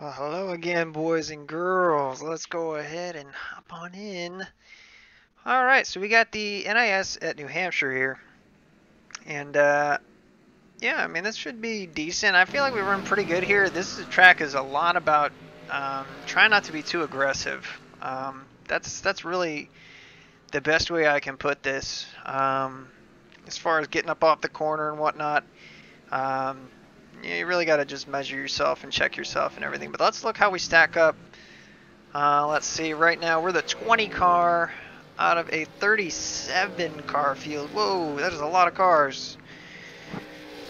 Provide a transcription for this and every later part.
Well, hello again, boys and girls. Let's go ahead and hop on in. All right, so we got the NIS at New Hampshire here, and yeah, I mean this should be decent. I feel like we run pretty good here. Track is a lot about trying not to be too aggressive. That's really the best way I can put this. As far as getting up off the corner and whatnot. Um, you really got to just measure yourself and check yourself and everything. But let's look how we stack up. Let's see, right now we're the 20 car out of a 37 car field. Whoa, that is a lot of cars.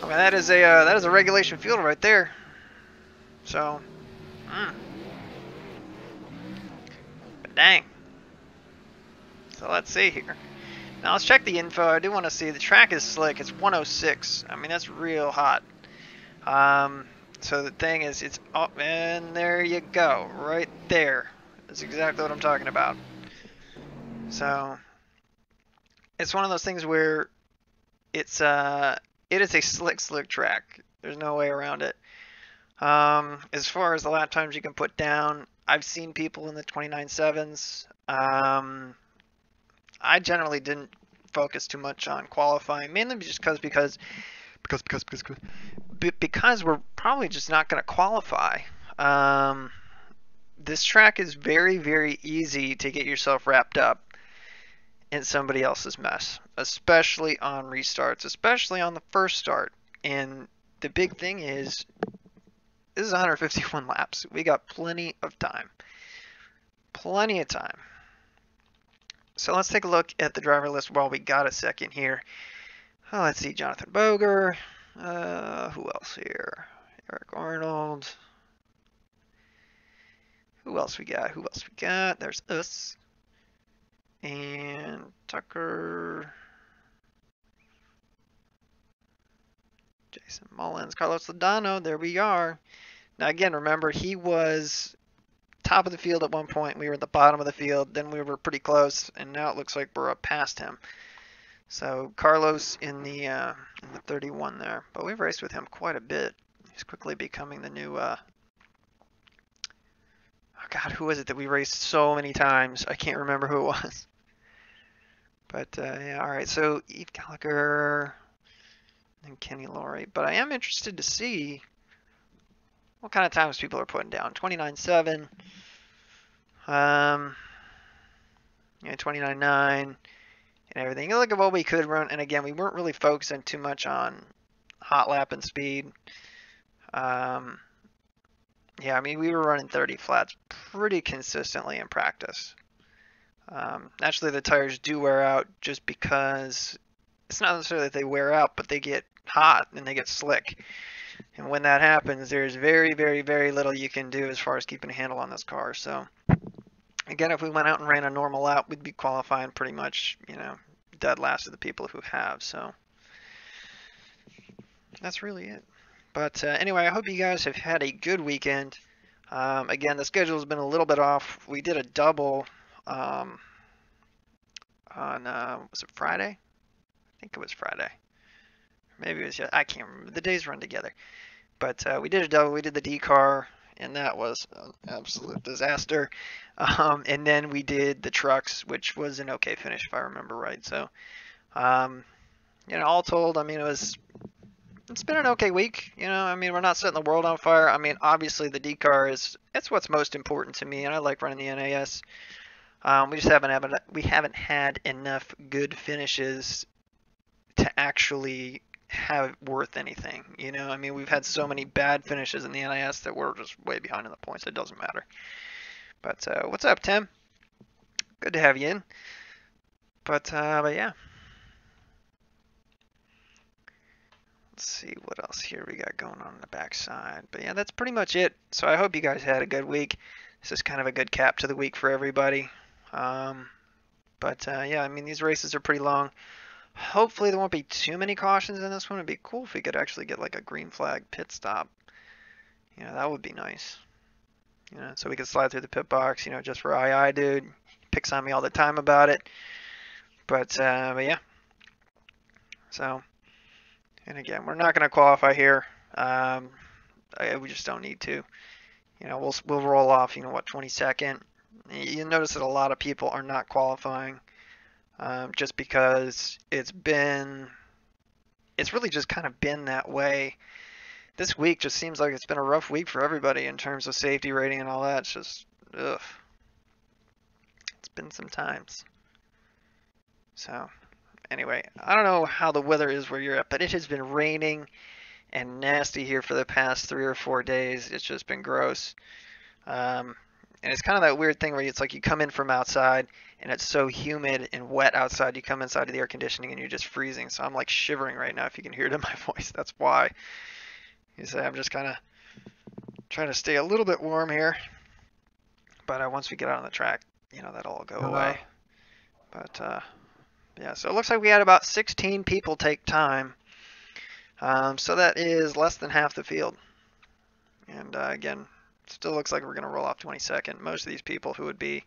I mean, that is a regulation field right there. So, but dang. So let's see here. Now let's check the info. I do want to see the track is slick. It's 106. I mean, that's real hot. So the thing is, it's up, and there you go, right there. That's exactly what I'm talking about. So it's one of those things where it is a slick track. There's no way around it. As far as the lap times you can put down, I've seen people in the 29.7s. I generally didn't focus too much on qualifying, mainly just because we're probably just not going to qualify. This track is very, very easy to get yourself wrapped up in somebody else's mess, especially on restarts, especially on the first start. And the big thing is, this is 151 laps. We got plenty of time. Plenty of time. So let's take a look at the driver list while we got a second here. Oh, let's see, Jonathan Boger. Who else here? Eric Arnold. Who else we got? There's us. And Tucker. Jason Mullins. Carlos Lodano. There we are. Now again, remember, he was top of the field at one point. We were at the bottom of the field. Then we were pretty close. And now it looks like we're up past him. So Carlos in the 31 there. But we've raced with him quite a bit. He's quickly becoming the new... oh God, who was it that we raced so many times? I can't remember who it was. But yeah, all right. So Eve Gallagher and Kenny Laurie. But I am interested to see what kind of times people are putting down. 29.7. Yeah, 29.9 and everything. You look at what we could run, and again, we weren't really focusing too much on hot lap and speed. Yeah, I mean, we were running 30 flats pretty consistently in practice. Naturally, the tires do wear out just because it's not necessarily that they wear out, but they get hot and they get slick. And when that happens, there's very, very, very little you can do as far as keeping a handle on this car. So, again, if we went out and ran a normal lap, we'd be qualifying pretty much, dead last of the people who have. So, that's really it. But anyway, I hope you guys have had a good weekend. Again, the schedule has been a little bit off. We did a double on, was it Friday? I think it was Friday. Maybe it was, I can't remember. The days run together. But we did a double. We did the D car, and that was an absolute disaster. And then we did the trucks, which was an okay finish, if I remember right. So, all told, I mean, it's been an okay week. I mean, we're not setting the world on fire. I mean, obviously the D car it's what's most important to me, and I like running the NIS. We just haven't had enough good finishes to actually have it worth anything. I mean, we've had so many bad finishes in the NIS that we're just way behind in the points. It doesn't matter. But what's up, Tim? Good to have you in. But yeah. Let's see what else here we got going on the backside. But yeah, that's pretty much it. So I hope you guys had a good week. This is kind of a good cap to the week for everybody. But yeah, I mean, these races are pretty long. Hopefully there won't be too many cautions in this one. It'd be cool if we could actually get like a green flag pit stop. That would be nice. So we could slide through the pit box, just for II, dude. Picks on me all the time about it. But yeah. So... And again, we're not going to qualify here. We just don't need to. we'll roll off, what, 22nd. You notice that a lot of people are not qualifying, just because it's really just kind of been that way. This week just seems like it's been a rough week for everybody in terms of safety rating and all that. It's just, ugh. It's been some times. So, anyway, I don't know how the weather is where you're at, but it has been raining and nasty here for the past 3 or 4 days. It's just been gross. And it's kind of that weird thing where it's like you come in from outside and it's so humid and wet outside. You come inside to the air conditioning and you're just freezing. So I'm like shivering right now if you can hear it in my voice. That's why. You say I'm just kind of trying to stay a little bit warm here. But once we get out on the track, that'll all go away. But yeah, so it looks like we had about 16 people take time. So that is less than half the field. And again, still looks like we're going to roll off 22nd. Most of these people who would be,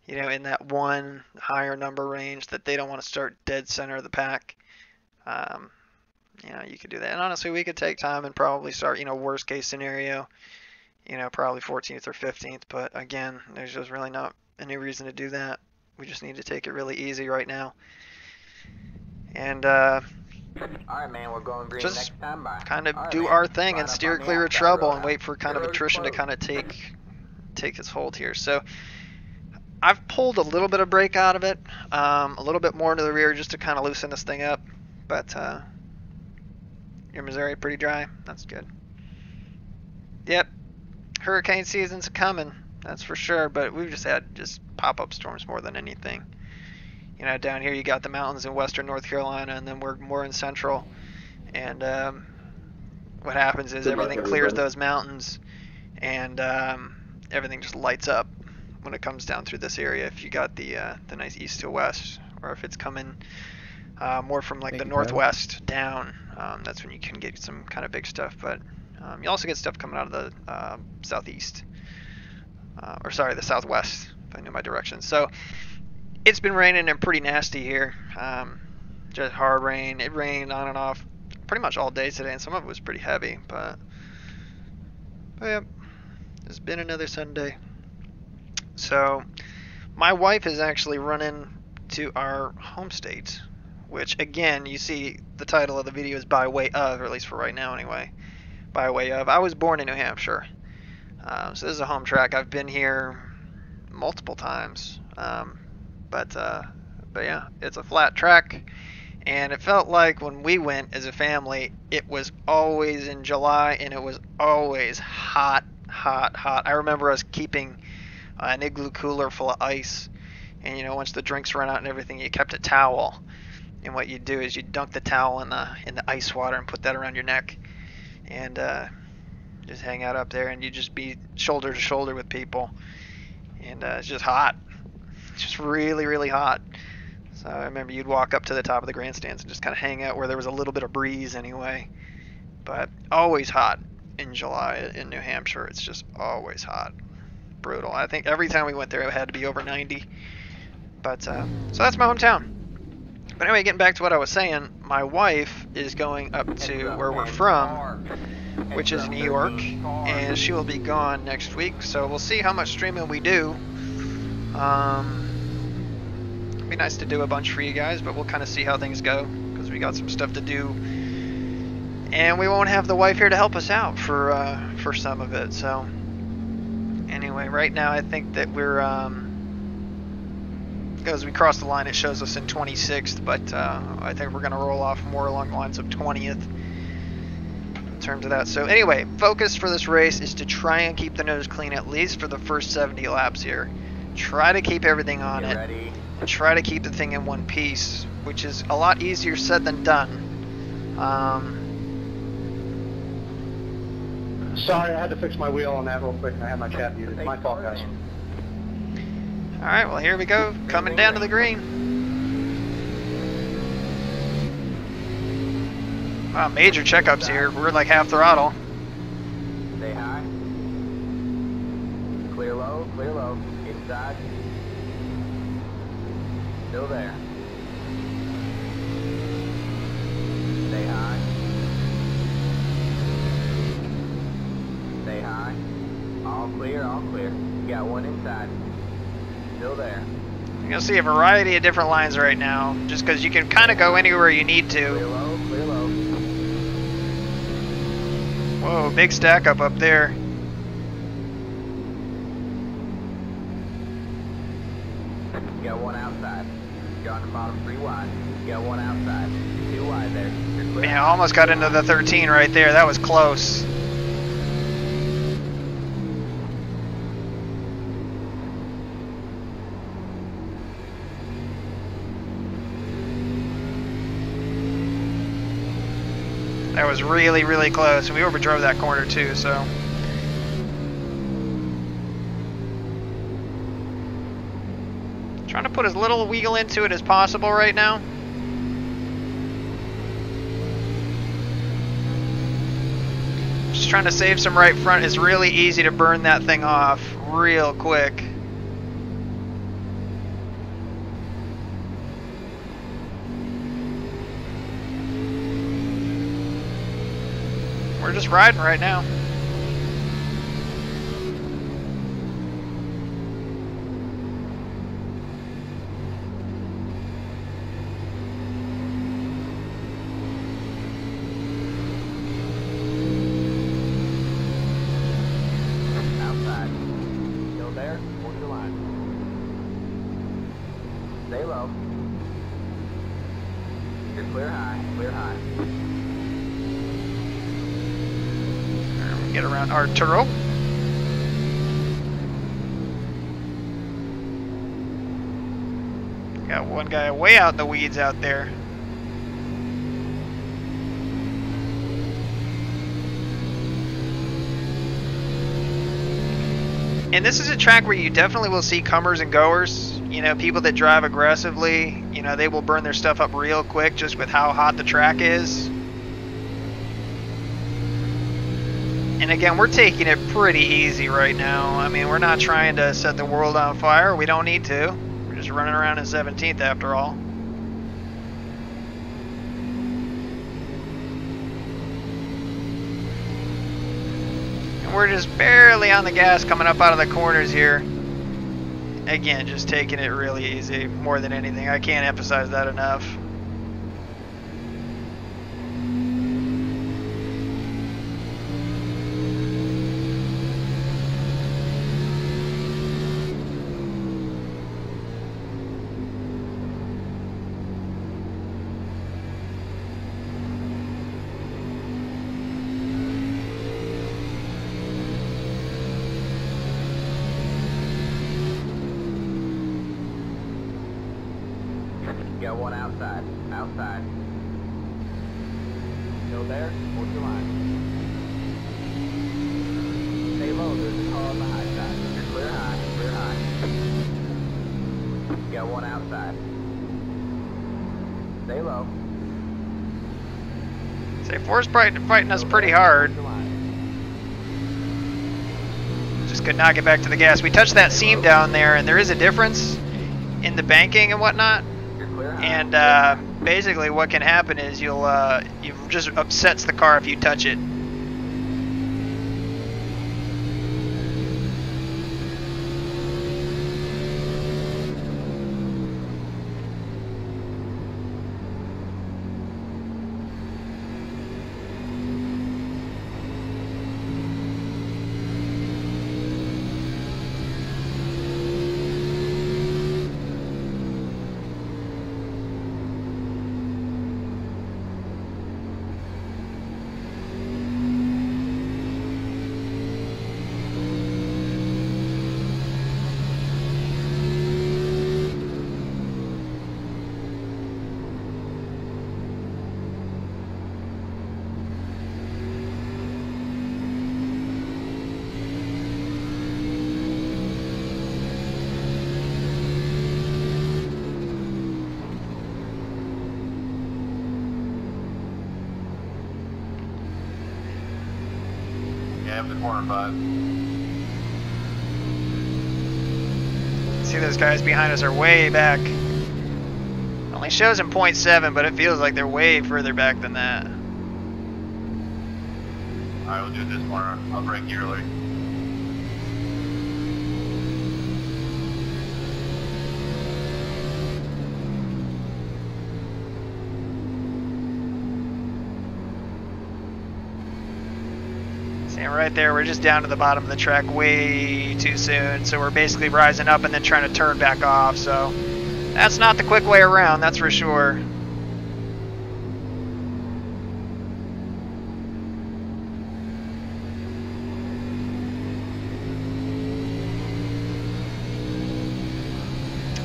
in that one higher number range that they don't want to start dead center of the pack, you could do that. And honestly, we could take time and probably start, worst case scenario, probably 14th or 15th. But again, there's just really not any reason to do that. We just need to take it really easy right now. And all right, man, we're going green just next time. Bye. kind of All right, do man. our thing Line and up steer on the clear of outside trouble road and wait out. for kind of You're attrition to close. kind of take its hold here. So I've pulled a little bit of brake out of it, a little bit more into the rear just to kind of loosen this thing up. But your Missouri pretty dry. That's good. Yep, hurricane season's coming. That's for sure. But we've just had pop-up storms more than anything. Down here you got the mountains in western North Carolina, and then we're more in central. And what happens is everything clears those mountains, and everything just lights up when it comes down through this area. If you got the nice east to west, or if it's coming more from like the northwest down, that's when you can get some kind of big stuff. But you also get stuff coming out of the southeast, or sorry, the southwest, if I knew my direction. So it's been raining and pretty nasty here. Just hard rain. It rained on and off pretty much all day today, and some of it was pretty heavy. But yeah, it's been another Sunday. So my wife is actually running to our home state, which again, you see the title of the video is by way of, or at least for right now anyway, by way of. I was born in New Hampshire. So this is a home track. I've been here multiple times. But yeah, it's a flat track, and it felt like when we went as a family, it was always in July, and it was always hot, hot, hot. I remember us keeping an igloo cooler full of ice, and once the drinks ran out and everything, you kept a towel, and what you'd do is you'd dunk the towel in the ice water and put that around your neck, and just hang out up there, and you'd just be shoulder to shoulder with people, and it's just hot. Just really, really hot. So I remember you'd walk up to the top of the grandstands and just kind of hang out where there was a little bit of breeze anyway. But always hot in July in New Hampshire. It's just always hot. Brutal. I think every time we went there it had to be over 90. But so that's my hometown. But anyway, getting back to what I was saying, my wife is going up to where we're from, which is New York, and she will be gone next week. So we'll see how much streaming we do. It'd be nice to do a bunch for you guys, but we'll kind of see how things go, because we got some stuff to do, and we won't have the wife here to help us out for some of it. So anyway, right now I think that we're as we cross the line, it shows us in 26th, but I think we're going to roll off more along the lines of 20th in terms of that. So anyway, focus for this race is to try and keep the nose clean at least for the first 70 laps here. Try to keep everything on it. Ready? And try to keep the thing in one piece, which is a lot easier said than done. Sorry, I had to fix my wheel on that real quick, and I had my chat muted. My fault, guys. Alright, well here we go, coming down to the green. Wow, major checkups here. We're like half throttle. Stay high. Clear low, clear low. Inside. Still there. Stay high. Stay high. clear, all clear. You got one inside. Still there. You're gonna see a variety of different lines right now, just because you can kind of go anywhere you need Clear to. low, clear low. Whoa, big stack up there. You got one outside. You're on the bottom 3 wide. You got one outside. 2 wide there. You're clear. Man, I almost got into the 13 right there. That was close. That was really, really close. We overdrove that corner too, so. Trying to put as little wiggle into it as possible right now. Just trying to save some right front. It's really easy to burn that thing off real quick. We're just riding right now. Outside. Still there. Hold your line. Stay low. You're clear high. Clear high. Get around Arturo. Got one guy way out in the weeds out there. And this is a track where you definitely will see comers and goers. You know, people that drive aggressively, you know, they will burn their stuff up real quick just with how hot the track is. And again, we're taking it pretty easy right now. I mean, we're not trying to set the world on fire. We don't need to. We're just running around in 17th after all. And we're just barely on the gas coming up out of the corners here. Again, just taking it really easy more than anything. I can't emphasize that enough. You got one outside. Outside. Still there? Hold your line. Stay low. There's a car on the high side. You're clear high. Clear high. You got one outside. Stay low. Say, Force fighting us pretty hard. Hold your line. Just could not get back to the gas. We touched that seam down there, and there is a difference in the banking and whatnot. You're clear high. And basically, what can happen is you just upsets the car if you touch it. Yeah, up the corner 5. See, those guys behind us are way back. Only shows in 0.7, but it feels like they're way further back than that. Alright, we'll do this corner. I'll break you early. See, right there, we're just down to the bottom of the track way too soon. So we're basically rising up and then trying to turn back off. So that's not the quick way around, that's for sure.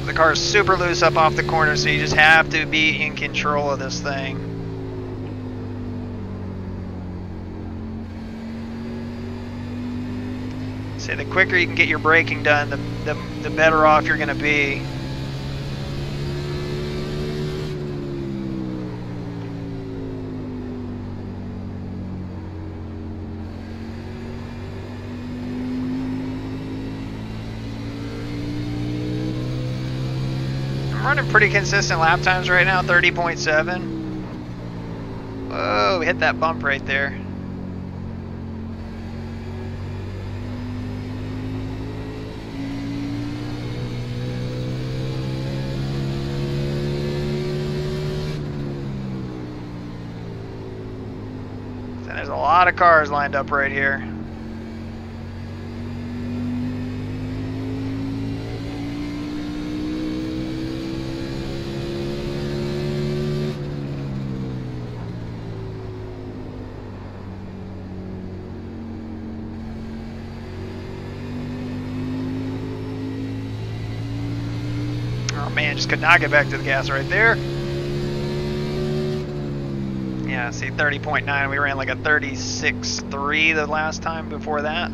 The car is super loose up off the corner, so you just have to be in control of this thing. So the quicker you can get your braking done, the better off you're going to be. I'm running pretty consistent lap times right now, 30.7. Whoa, we hit that bump right there. And there's a lot of cars lined up right here. Oh man, just could not get back to the gas right there. Yeah, see 30.9, we ran like a 36.3 the last time before that.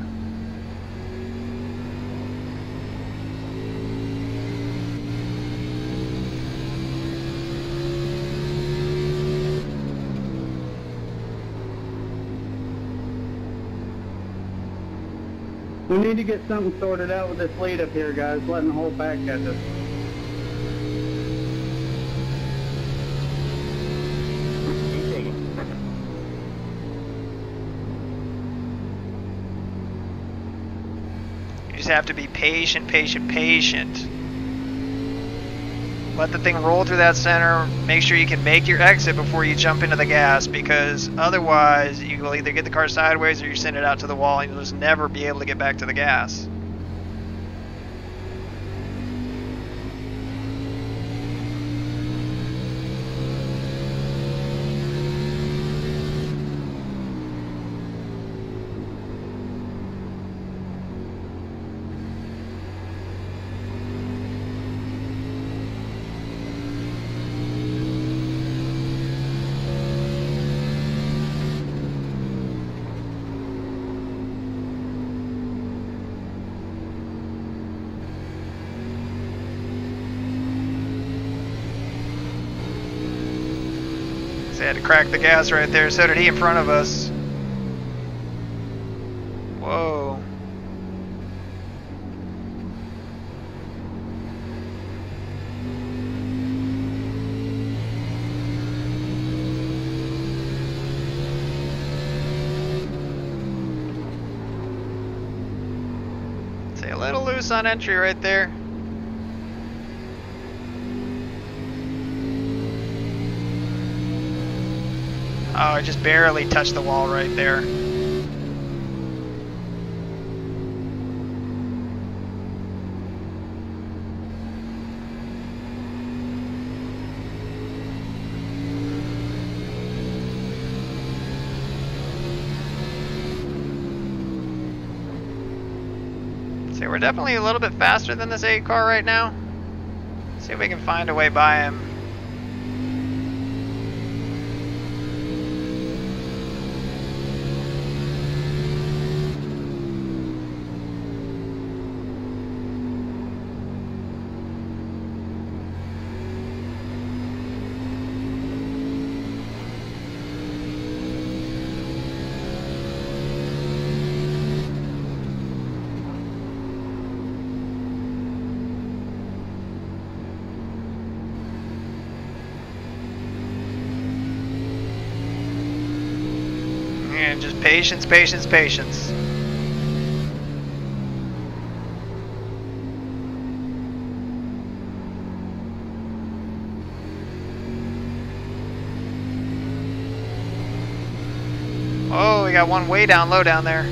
We need to get something sorted out with this lead up here, guys. Letting the whole pack catch us. Keep digging. You just have to be patient, patient, patient. Let the thing roll through that center. Make sure you can make your exit before you jump into the gas, because otherwise you will either get the car sideways or you send it out to the wall and you'll just never be able to get back to the gas. So I had to crack the gas right there. So did he in front of us. Whoa. Say a little loose on entry right there. Oh, I just barely touched the wall right there. So we're definitely a little bit faster than this 8 car right now. See if we can find a way by him. And just patience, patience, patience. Oh, we got one way down low down there.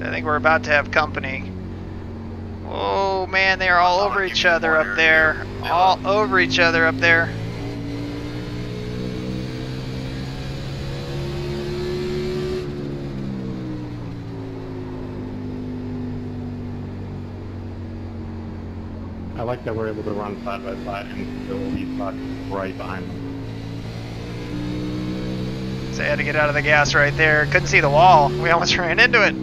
I think we're about to have company. Oh man, they are all over each other up there. All over each other up there. I like that we're able to run side by side and still leave Buck right behind them. So I had to get out of the gas right there. Couldn't see the wall. We almost ran into it.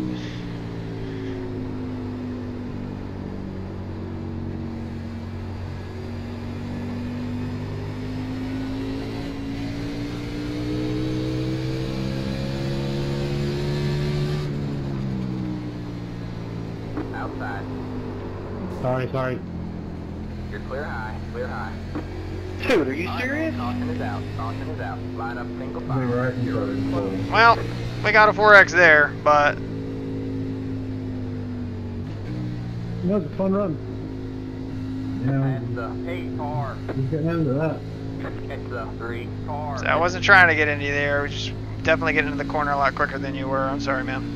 Outside. Sorry. You're clear high. Clear high. Dude, are you serious? Caution is out. Caution is out. Line up single Be file. right in front of you. Well, we got a 4X there, but That was a fun run. That's the 8 car. He's getting into that. It's the 3 car. so I wasn't trying to get into there. We just definitely get into the corner a lot quicker than you were. I'm sorry, man.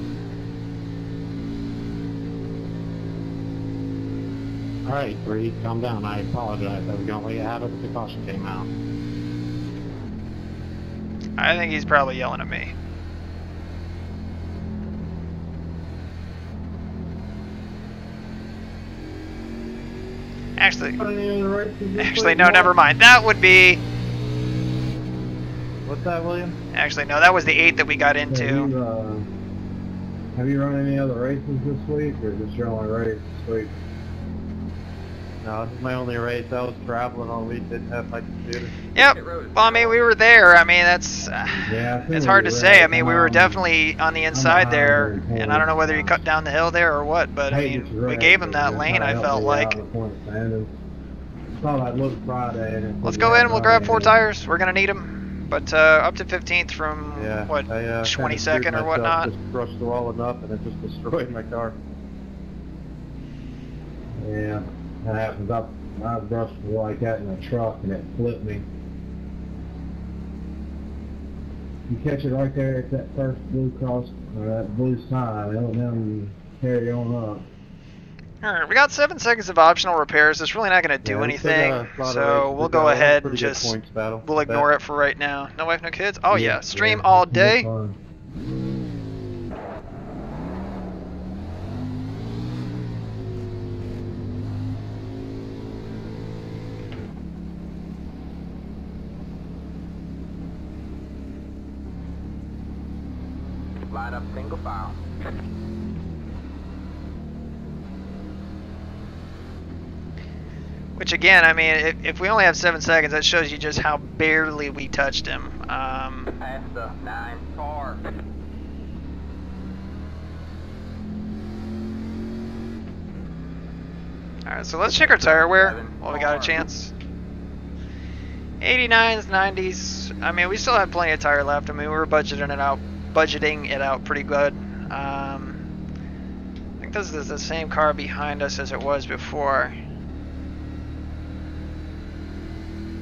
Alright, Bree, calm down. I apologize. I was going to let you have it, but the caution came out. I think he's probably yelling at me. Actually, no, never mind. That would be... What's that, William? Actually, no, that was the 8 that we got into. Have you run any other races this week, or just your only race this week? No, this is my only race. I was traveling all week, didn't have my computer. Yep. Well, I mean, we were there. I mean, that's... Yeah, it's hard to say. I mean, we were definitely on the inside there, and I don't know whether you cut down the hill there or what, but I mean, we gave him that lane, I felt like. Let's go in and we'll grab 4 tires. We're going to need them. But up to 15th from, Yeah, what, I, 22nd or whatnot? Just brushed the wall enough and it just destroyed my car. Yeah, that happens. I brushed like that in a truck and it flipped me. You catch it right there at that first blue cross, or that blue sign, and then carry on up. Alright, we got 7 seconds of optional repairs. It's really not going to do anything, so we'll go ahead and just, we'll ignore it for right now. No wife, no kids? Oh yeah, stream all day. Line up single file. Which again, I mean, if we only have 7 seconds, that shows you just how barely we touched him. That's the 9 car. Alright, so let's check our tire wear while we got a chance. 89s, 90s. I mean, we still have plenty of tire left. I mean, we were budgeting it out pretty good. I think this is the same car behind us as it was before.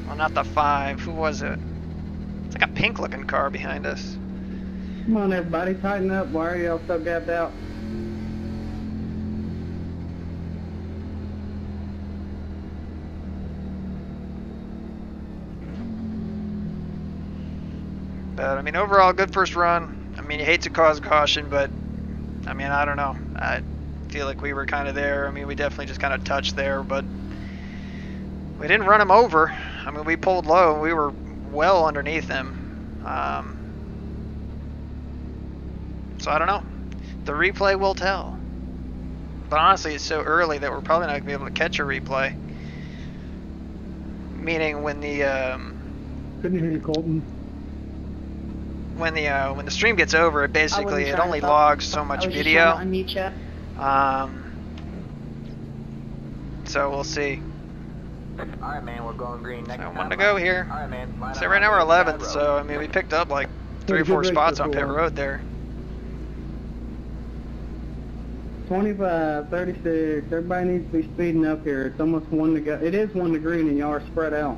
Well, not the 5. Who was it? It's like a pink looking car behind us. Come on, everybody, tighten up. Why are y'all so gapped out? But, I mean, overall, good first run. I mean, you hate to cause caution, but, I mean, I don't know. I feel like we were kind of there. I mean, we definitely just kind of touched there, but we didn't run him over. I mean, we pulled low. We were well underneath him. So, I don't know. The replay will tell. But honestly, it's so early that we're probably not going to be able to catch a replay. Meaning when the... Couldn't hear you, Colton. When the stream gets over, it basically it only logs so much video. So we'll see. Alright, man, we're going green next So time. I'm to go here. Alright, man. line So up right now on we're the other 11th, side so road. I mean we picked up like 3 or Pretty 4 good race spots so on pit far. road there. 25, 36. Everybody needs to be speeding up here. It's almost 1 to go. It is 1 to green, and y'all are spread out.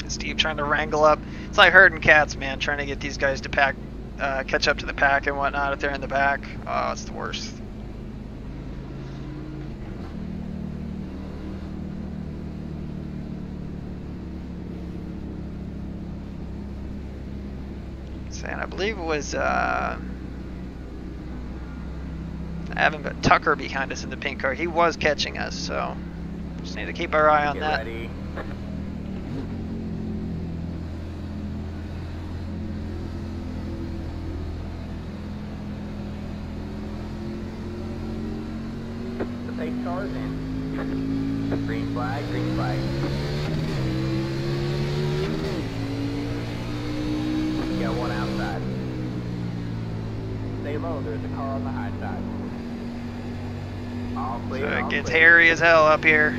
Steve trying to wrangle up. It's like herding cats, man, trying to get these guys to catch up to the pack and whatnot if they're in the back. Oh, it's the worst. And I believe it was I haven't got Tucker behind us in the pink car. He was catching us, so just need to keep our eye on Get that. ready. The pace car is in. Green flag, green flag. Got one outside. Stay low, there's a car on the high side. All So clear, it all gets clear. hairy as hell up here.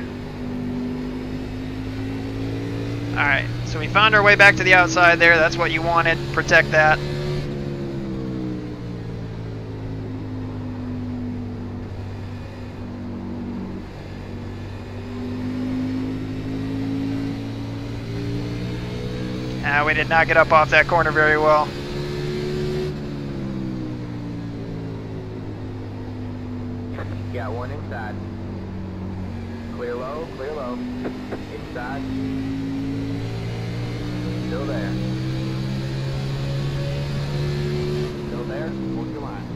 Alright, so we found our way back to the outside there. That's what you wanted. Protect that. We did not get up off that corner very well. Got one inside. Clear low, clear low. Inside. Still there. Still there. Hold your line.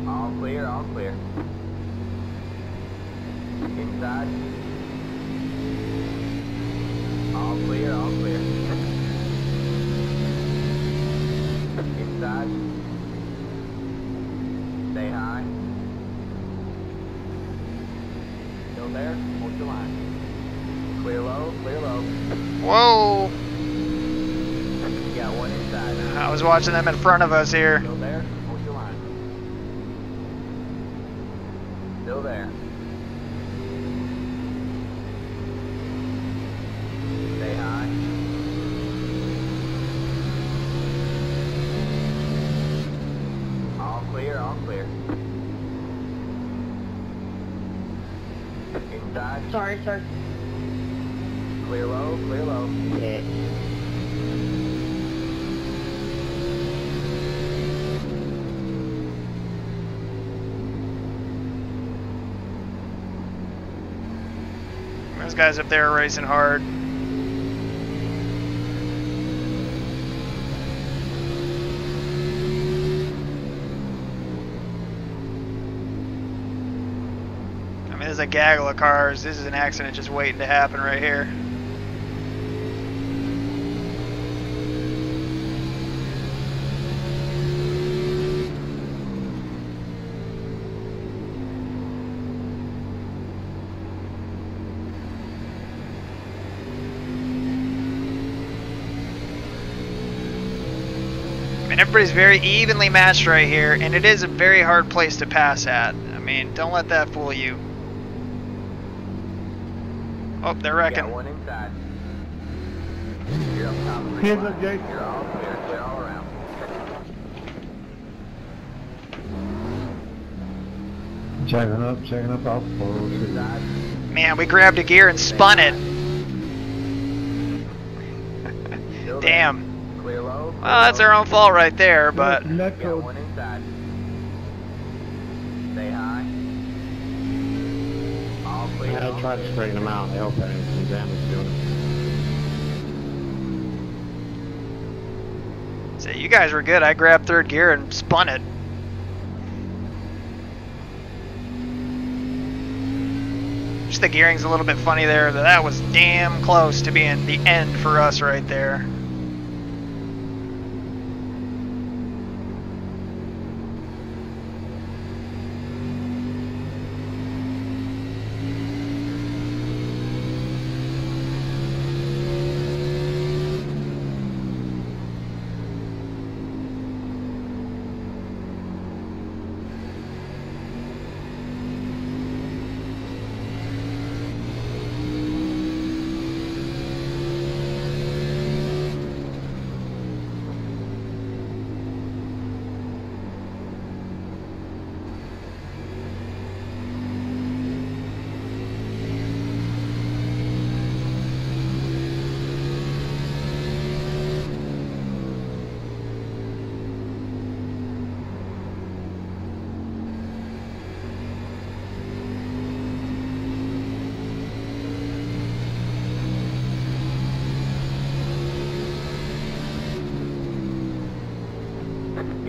All clear, all clear. Inside. All clear, all clear. Inside. Stay high. Still there? Hold your line. Clear low, clear low. Whoa! You got one inside. I was watching them in front of us here. Still there? Hold your line. Still there. Stay high. All clear, all clear. Inside. Sorry. Clear low, clear low. Yeah. Those guys up there are racing hard. I mean, there's a gaggle of cars. This is an accident just waiting to happen right here. I mean, everybody's very evenly matched right here, and it is a very hard place to pass at. I mean, don't let that fool you. Oh, they're wrecking. Got one inside. You're up top. Green Hands flag. up, Jake. You're all clear, clear all around. Checking up off forward. Inside. Man, we grabbed a gear and spun it. Still there. Damn. Clear low. Clear Well, that's low. our own fault right there, but Got one inside. Stay high. All clear. I all tried to clear. straighten them out. I hope I didn't some damage doing it. so you guys were good. I grabbed third gear and spun it. Just the gearing's a little bit funny there. That was damn close to being the end for us right there.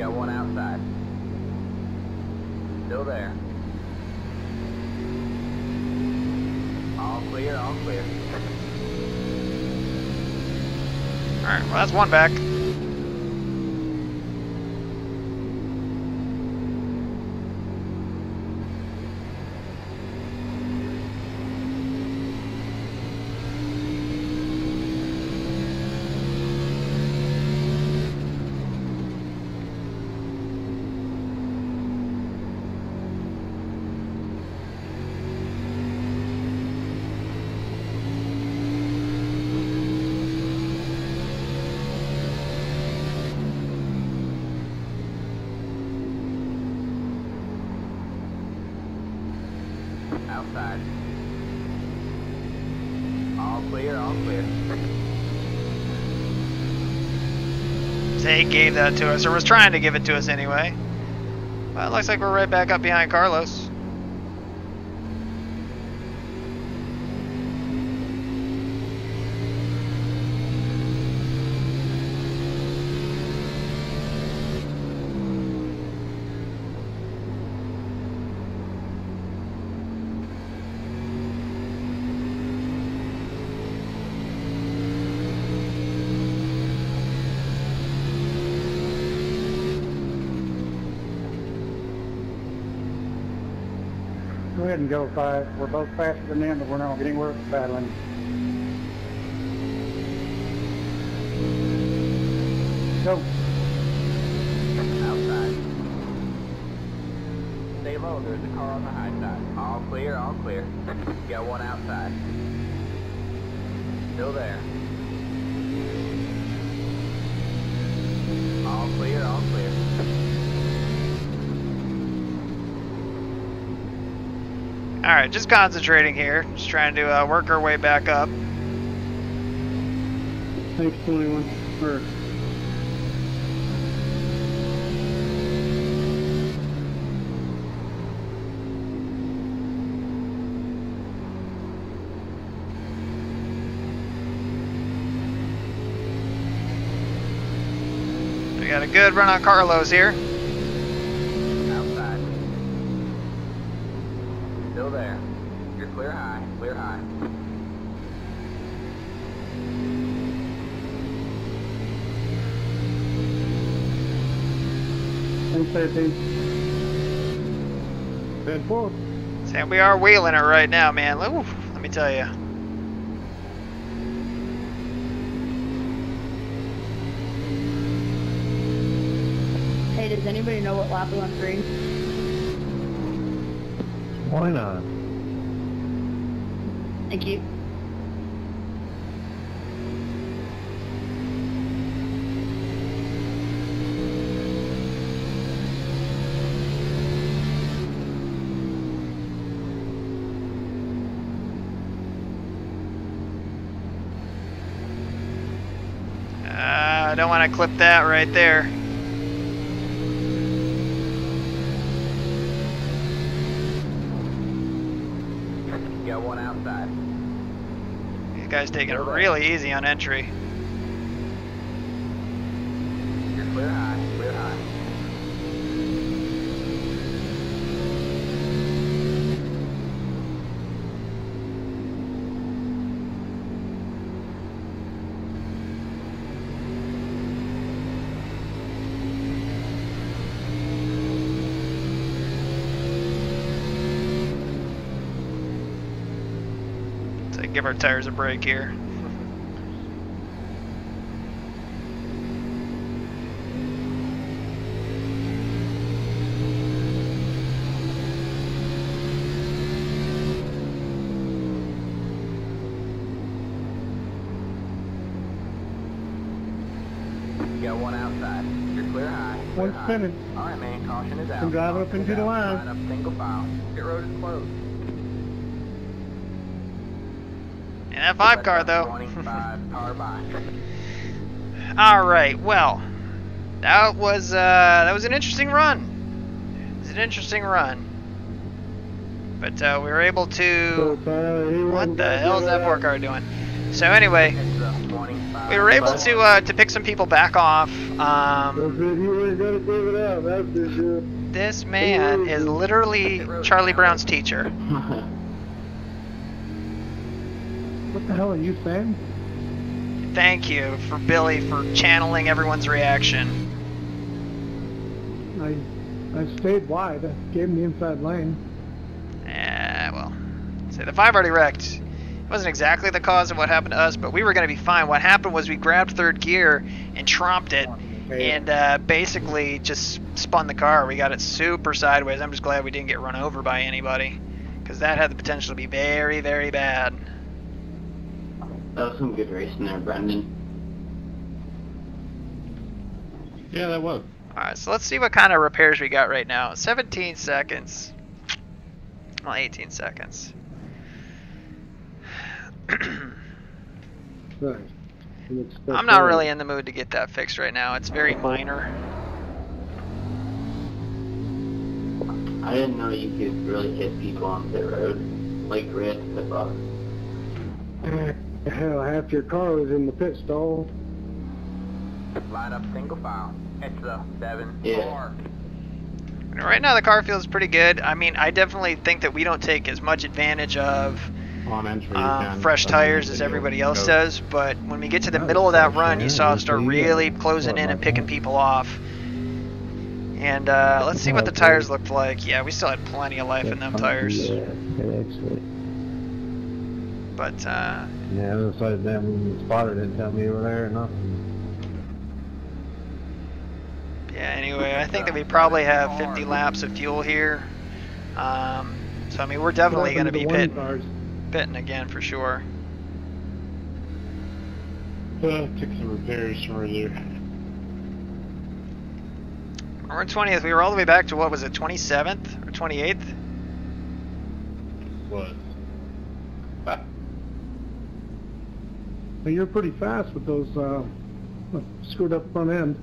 Got one outside. Still there. All clear, all clear. Alright, well, that's one back. Outside. All clear, all clear. Zay gave that to us, or was trying to give it to us anyway. Well, it looks like we're right back up behind Carlos. Go ahead and go fast. We're both faster than them, but we're not getting anywhere battling. Go. Outside. Stay low, there's a car on the high side. All clear, all clear. Got one outside. Still there. All clear, all clear. Alright, just concentrating here. Just trying to work our way back up. Thanks, 21. Or We got a good run on Carlos here. Outside. Still there. You're clear high, clear high. thanks, 13. 10-4. And we are wheeling it right now, man. Oof, let me tell you. Hey, does anybody know what lap is on green? Why not? Thank you. I don't want to clip that right there. Got one outside. These guys taking it really easy on entry. You're clear high, clear high. So give our tires a break here. Got one outside. You're clear high. Clear One's high. spinning. All right, man. Caution is out. I'm driving up Caution into is the out. line. Line up single file. Pit road is closed. And that 5 car though. 25 car by. All right, well, that was an interesting run. It was an interesting run, but we were able to. What the hell is that 4 car doing? So anyway, It's 25. we were able to pick some people back off. This man is literally Charlie Brown's teacher. What the hell are you saying? Thank you for Billy for channeling everyone's reaction. I stayed wide. I gave him the inside lane. Well, say the 5 already wrecked. It wasn't exactly the cause of what happened to us, but we were going to be fine. What happened was we grabbed third gear and tromped it, and basically just spun the car. We got it super sideways. I'm just glad we didn't get run over by anybody, because that had the potential to be very, very bad. That was some good racing there, Brendan. Yeah, that was. Alright, so let's see what kind of repairs we got right now. 17 seconds. Well, 18 seconds. I'm not really in the mood to get that fixed right now. It's very minor. I didn't know you could really hit people on the road. Like red tip off. Hell, half your car was in the pit stall. Line up single file. It's the 7-4. Yeah. Right now the car feels pretty good. I mean, I definitely think that we don't take as much advantage of On entry, fresh tires as everybody else does, but when we get to the middle of that run, you saw us start really closing in and picking people off. And let's see what the tires looked like. Yeah, we still had plenty of life in them tires. But yeah, it was like them spotter didn't tell me you were there or nothing. Yeah, anyway, I think that we probably have 50 laps of fuel here. So, I mean, we're definitely going to be pitting again for sure. Took some repairs earlier. We're in 20th. We were all the way back to, what was it, 27th or 28th? What? But you're pretty fast with those screwed up front end.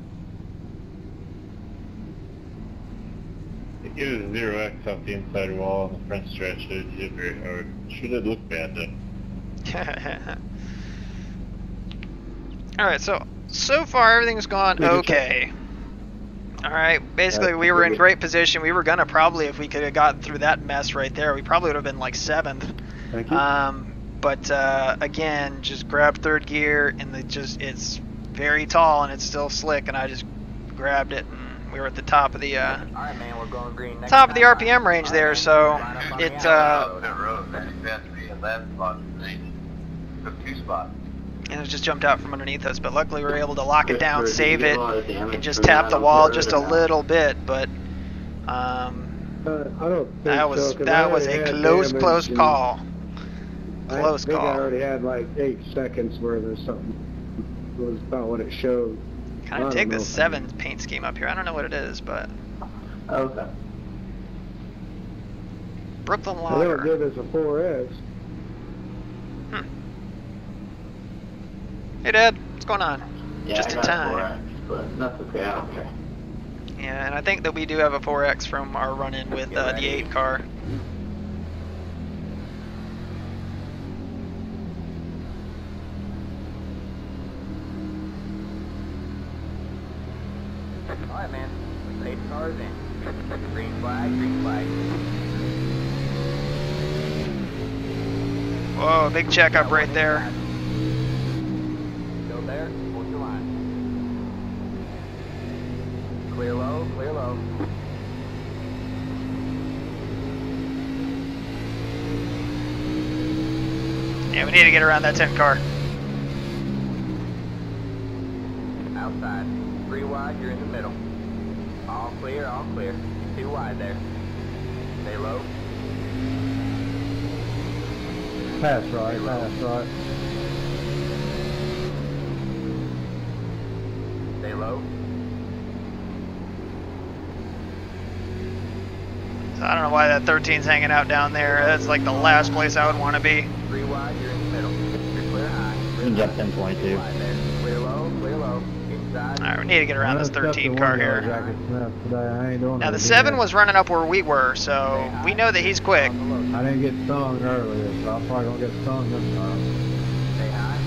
It gives a 0x off the inside wall on the front stretch, so it hit very hard. Sure did look bad though. Alright, so far everything's gone okay. Alright, basically we were in great position. We were gonna probably, if we could have gotten through that mess right there, we probably would have been like 7th. Thank you. But again, just grabbed third gear, and it's very tall and it's still slick, and I just grabbed it, and we were at the top of the RPM range there. So it and it just jumped out from underneath us. But luckily we were able to lock it down, save it, and just tap the wall just a little bit. But I don't think that was a close call. Close call. I already had like 8 seconds where there's something. It was about what it showed. Kind of dig the 7 paint scheme up here. I don't know what it is, but okay. Brooklyn They Lager. don't give us a 4X. Hey Dad, what's going on? Yeah, Just in time. 4X, but that's okay. I don't care. Yeah, and I think that we do have a 4X from our run-in with the 8 car. Alright, man. 8 cars in. Green flag, green flag. Whoa, big checkup right there. Still there? Hold your line. Clear low, clear low. Yeah, we need to get around that 10 car. Outside. 3 wide, you're in the middle. All clear, all clear. 2 wide there. Stay low. Pass right, pass right. Stay low. So I don't know why that 13's hanging out down there. That's like the last place I would want to be. 3 wide, you're in the middle. You're clear high. You can jump 1022. Wide there. Clear low, clear low. Inside. Alright, we need to get around this 13 car here. Now Now the 7 was running up where we were, so we know that he's quick. I didn't get stung earlier, so I'm probably gonna get stung this time. Stay high.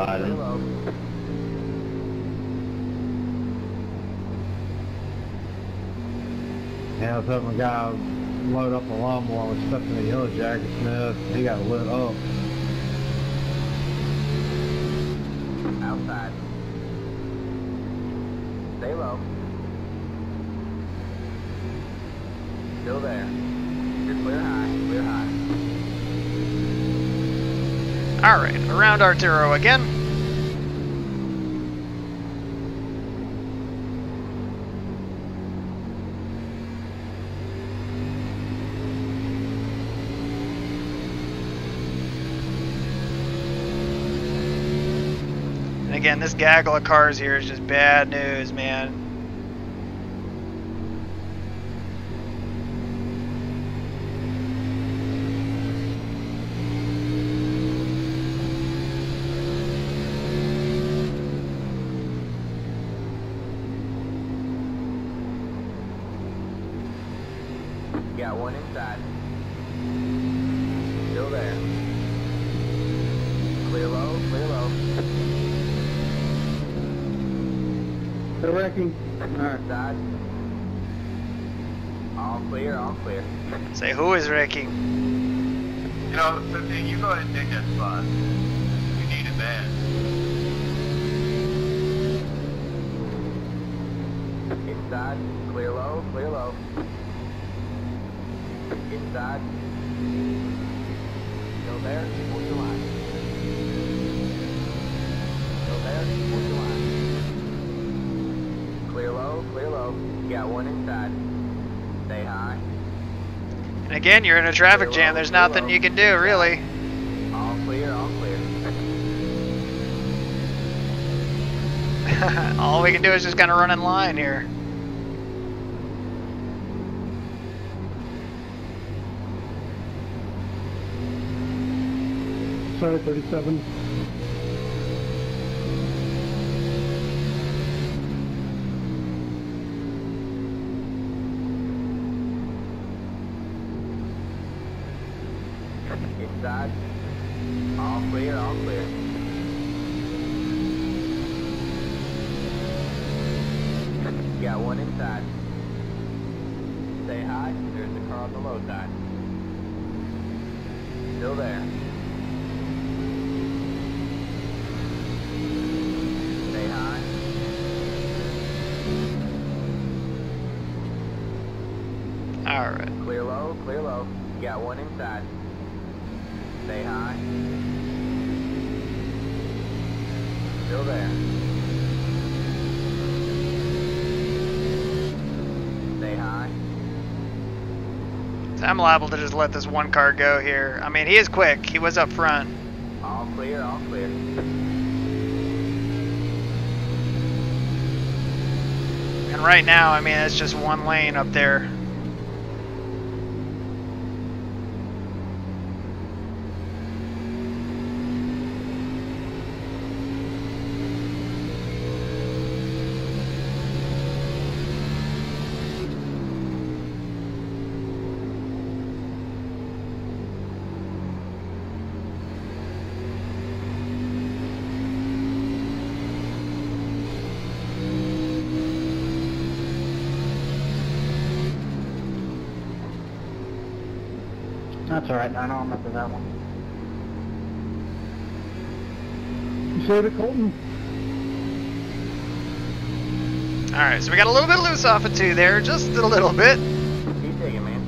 riding. low. Yeah, I was helping a guy load up a lawnmower with stuff in the yellow jacket Smith. He got lit up. Outside. Stay low. Still there. You're clear high, clear high. Alright, around Arturo again. And again, this gaggle of cars here is just bad news, man. Got one inside. Still there. Clear low, clear low. They're wrecking. Alright. Inside. All clear, all clear. Say, who is wrecking? You know, 15, you go ahead and take that spot. You need it bad. Inside. Clear low, clear low. Inside. Still there, hold your line. Still there, hold your line. Clear low, clear low. Got one inside. Stay high. And again, you're in a traffic jam. There's nothing you can do, really. All clear, all clear. All we can do is just kind of run in line here. Sorry, 37. Inside. All clear, all clear. Got one inside. Stay high. There's the car on the low side. Still there. Stay high. Alright. Clear low, clear low. Got one inside. Stay high. Still there. Stay high. So I'm liable to just let this one car go here. I mean, he is quick. He was up front. All clear, all clear. And right now, I mean, it's just one lane up there. That's alright, I know I'm up to that one. You saved it, Colton? Alright, so we got a little bit loose off of 2 there. Just a little bit. Keep digging, man.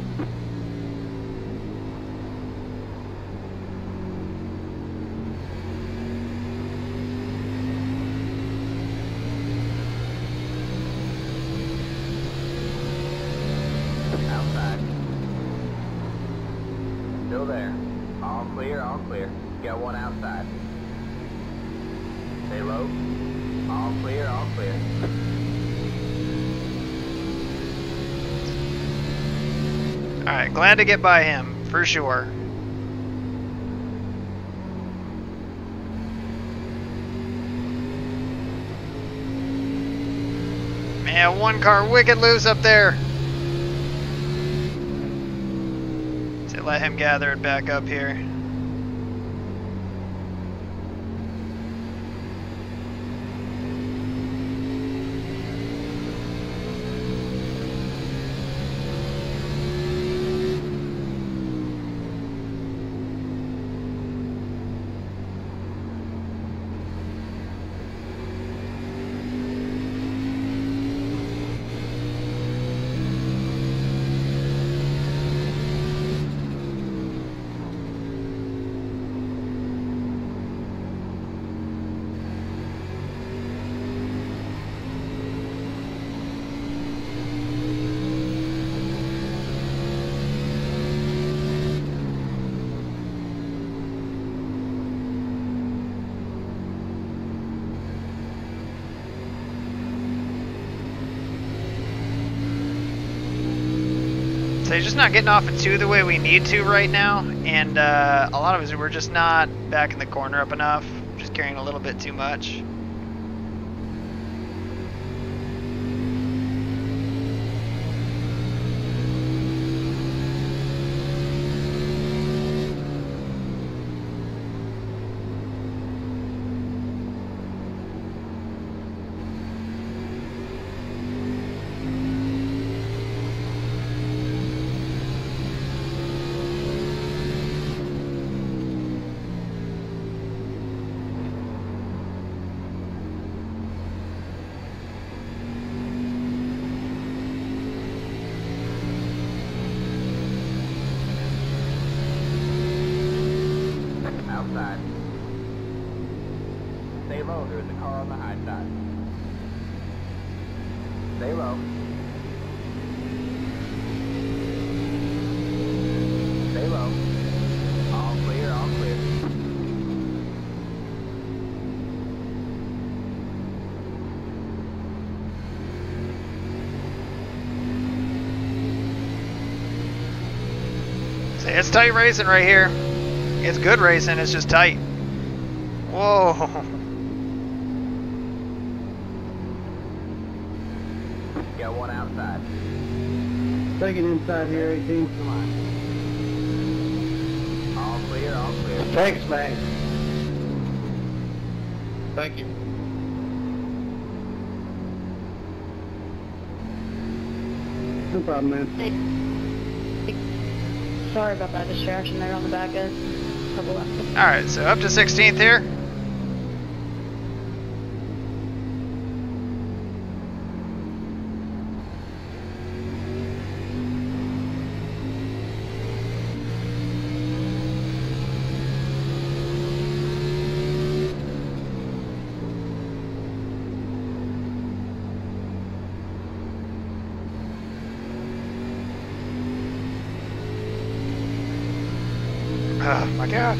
Outside. Still there. All clear, all clear. Got one outside. Stay low. All clear, all clear. Alright, glad to get by him, for sure. Man, one car wicked loose up there. So let him gather it back up here. So he's just not getting off at 2 the way we need to right now, and a lot of us, we're just not backing the corner up enough, just carrying a little bit too much. Outside. Stay low, there is a car on the high side. Stay low. Stay low. All clear, all clear. See, it's tight racing right here. It's good racing, it's just tight. Whoa. Got one outside. Taking inside here, 18. Come on. All clear, all clear. Thanks, man. Thank you. No problem, man. Sorry about that distraction there on the back end. Couple left. Alright, so up to 16th here. Oh my god.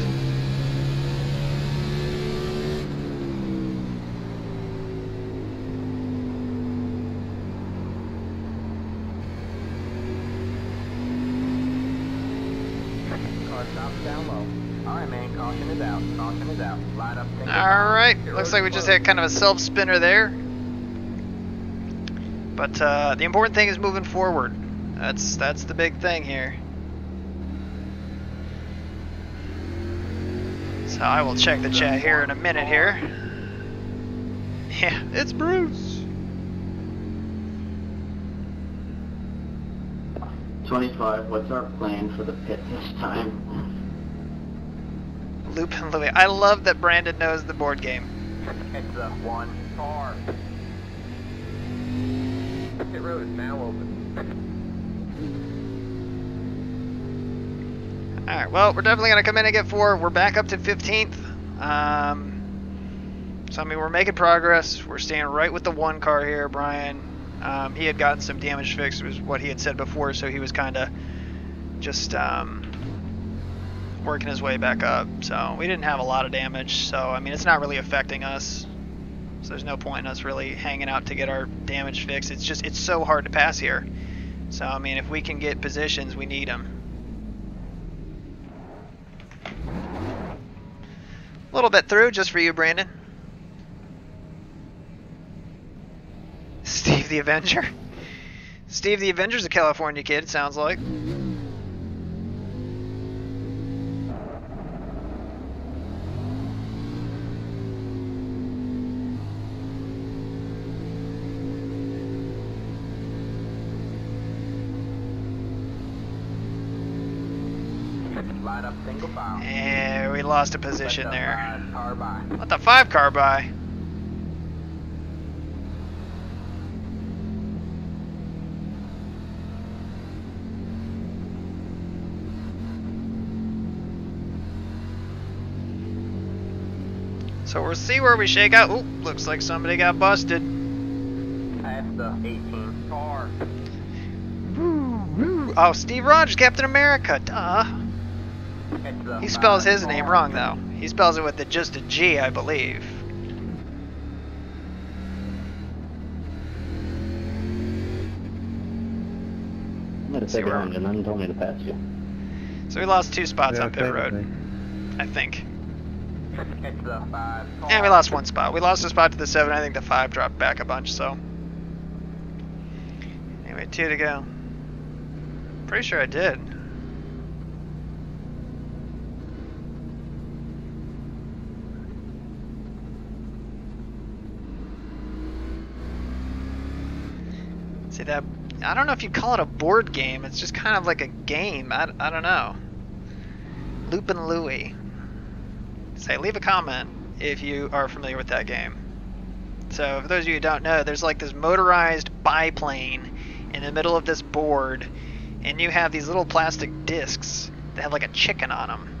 Car stops down low. Alright, man, caution is out. Caution is out. Line up. Alright, looks like we just had kind of a self-spinner there. But the important thing is moving forward. That's the big thing here. So I will check the chat here in a minute here. Yeah, it's Bruce. 25, what's our plan for the pit this time? Loop and Louis. I love that Brandon knows the board game. It's up one car. Pit road is now open. Alright, well, we're definitely going to come in and get 4. We're back up to 15th. So, I mean, we're making progress. We're staying right with the 1 car here, Brian. He had gotten some damage fixed, was what he had said before, so he was kind of just working his way back up. So, we didn't have a lot of damage. So, I mean, it's not really affecting us. So, there's no point in us really hanging out to get our damage fixed. It's so hard to pass here. So, I mean, if we can get positions, we need them. A little bit through, just for you, Brandon. Steve the Avenger. Steve the Avenger's a California kid, it sounds like. Line up single file. And we lost a position there. Car by. Let the 5 car by. So we'll see where we shake out. Ooh, looks like somebody got busted. Past the 18 car. Oh, Steve Rogers, Captain America. Duh. He spells his name wrong, though. He spells it with just a G, I believe. I'd say behind you, none told me to pass you. So we lost 2 spots Yeah, on pit road, technically. I think. It's the 5 car. And we lost 1 spot. We lost a spot to the 7. I think the 5 dropped back a bunch, so. Anyway, 2 to go. Pretty sure I did. See that? I don't know if you call it a board game. It's just kind of like a game. I don't know. Loopin' Louie. Say, leave a comment if you are familiar with that game. So, for those of you who don't know, there's like this motorized biplane in the middle of this board, and you have these little plastic discs that have like a chicken on them.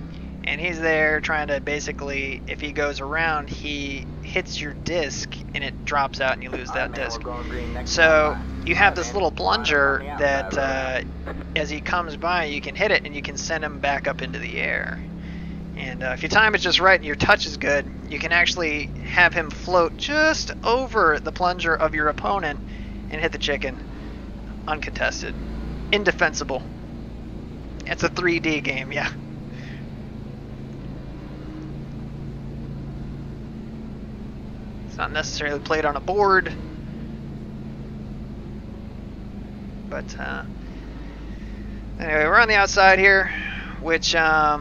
And he's there trying to basically, if he goes around, he hits your disc and it drops out and you lose that disc. So you have this little plunger that as he comes by, you can hit it and you can send him back up into the air. And if your time is just right and your touch is good, you can actually have him float just over the plunger of your opponent and hit the chicken uncontested. Indefensible. It's a 3D game, yeah. It's not necessarily played on a board, but anyway, we're on the outside here, which yeah,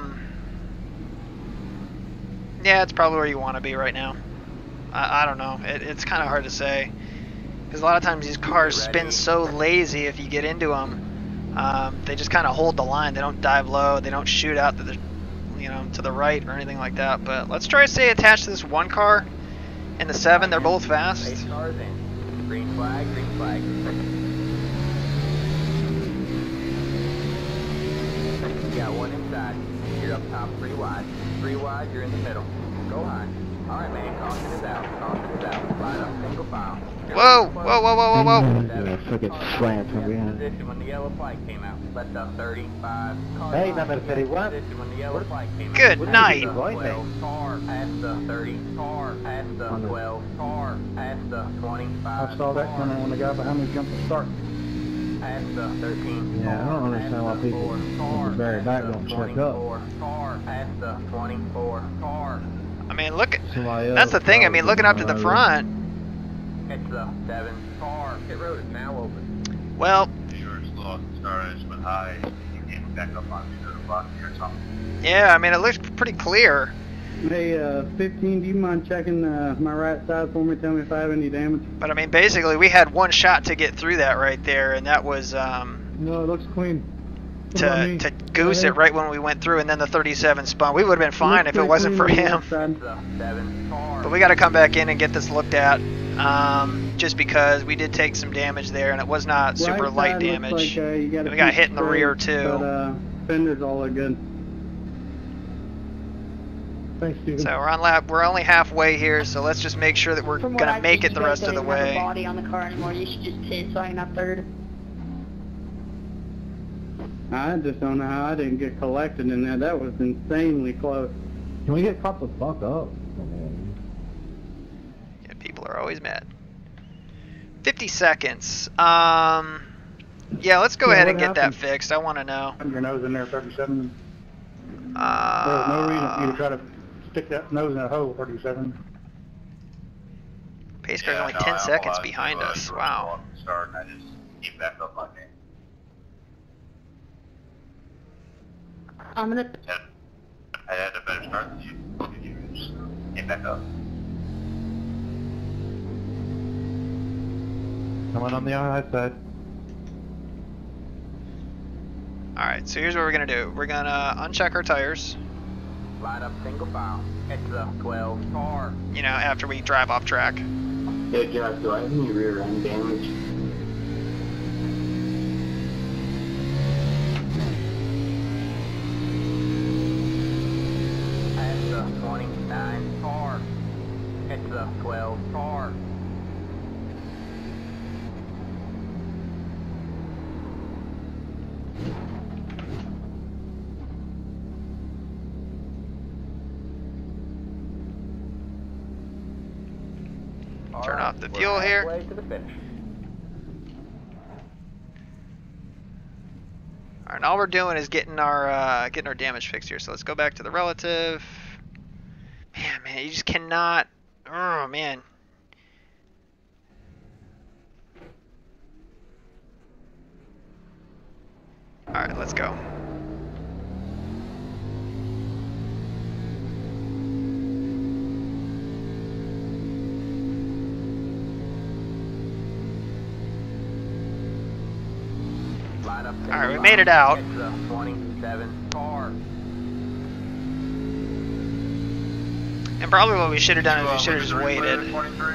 it's probably where you want to be right now. I don't know, it's kind of hard to say, because a lot of times these cars spin so lazy if you get into them. They just kind of hold the line. They don't dive low, they don't shoot out to the, you know, to the right or anything like that. But let's try to stay attached to this one car. And the 7, they're both fast. 8 cars in. Green flag, green flag. You got 1 inside. You're up top 3 wide. 3 wide, you're in the middle. Go high. Alright, man, caution is out. Caution is out. Line up, single file. Whoa, whoa, whoa, whoa, whoa, whoa. Yeah, frickin' slant from behind. Position when the yellow flag came out. Left up 35. Hey, number 31. Position when the yellow flag came out. Good night. 12, car, past the 30, car, past the 12, car, past the 25. I saw that coming when the guy behind me jumped the start. Past the 13. Yeah, I don't understand why people with the very back don't check up. Car, past the 24, car. I mean, look, Somebody that's the else thing. I mean, looking up to the probably front, It's the 7, car. Pit road is now open. well, You were slow at the start, I just went high, you came back up on me to the block here or something. yeah, I mean, it looks pretty clear. Hey, 15, do you mind checking my right side for me? Tell me if I have any damage. But I mean, basically, we had 1 shot to get through that right there, and that was No, it looks clean. to goose it right when we went through, and then the 37 spun. We would have been fine if it wasn't for him. It's the 7, car. But we got to come back in and get this looked at, just because we did take some damage there, and it was not super light damage. Like, And we got hit in the rear too. But fenders all look good. Thanks, Steven. So we're on lap. We're only halfway here, so let's just make sure that we're From what gonna I've make seen, it the you guys rest of the don't even have a way. body on the car anymore. You should just pit so I can have 3rd. I just don't know how I didn't get collected in there. That was insanely close. Can we get caught the fuck up? Yeah, people are always mad. 50 seconds. Yeah, let's go Yeah, ahead what and get happened? that fixed. I want to know. Your nose in there, 37. There was no reason for you to try to stick that nose in that hole, 37. Pace car's only 10 seconds behind us. Wow. Start, and I just came back up on me. I'm gonna. I had a better start than you. You just came back up. Coming on the outside. Alright, so here's what we're gonna do. We're gonna uncheck our tires, Line up single file. It's the 12, car. you know, after we drive off track. Hey, Josh, do I have any rear end damage? Past the 29, car. It's the 12, car. Turn off the We're fuel here. halfway to the finish. Alright, and all we're doing is getting our damage fixed here. So let's go back to the relative. Man, you just cannot. Oh man. Alright, let's go. Alright, we made it out. 27 car. And probably what we should have done is we should have just waited. 23.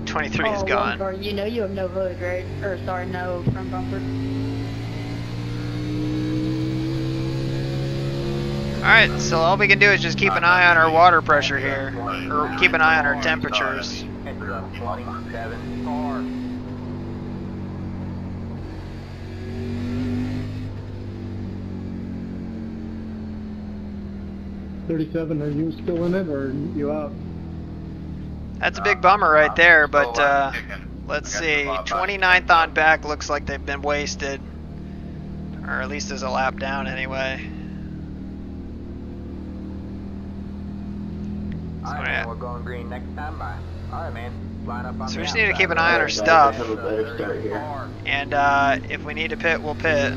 23 is gone. Car, you know you have no hood, right? Or sorry, no front bumper. Alright, so all we can do is just keep an eye on our water pressure here. Or keep an eye on our temperatures. It's a 27 car. Are you still in it, or are you out? That's a big bummer right there, but let's see. 29th on back looks like they've been wasted. Or at least there's a lap down anyway. Alright, man, we're going green next time by. Alright, man. Line up on So the we just need to outside. keep an eye on our Guys, stuff. have a better start here. And if we need to pit, we'll pit.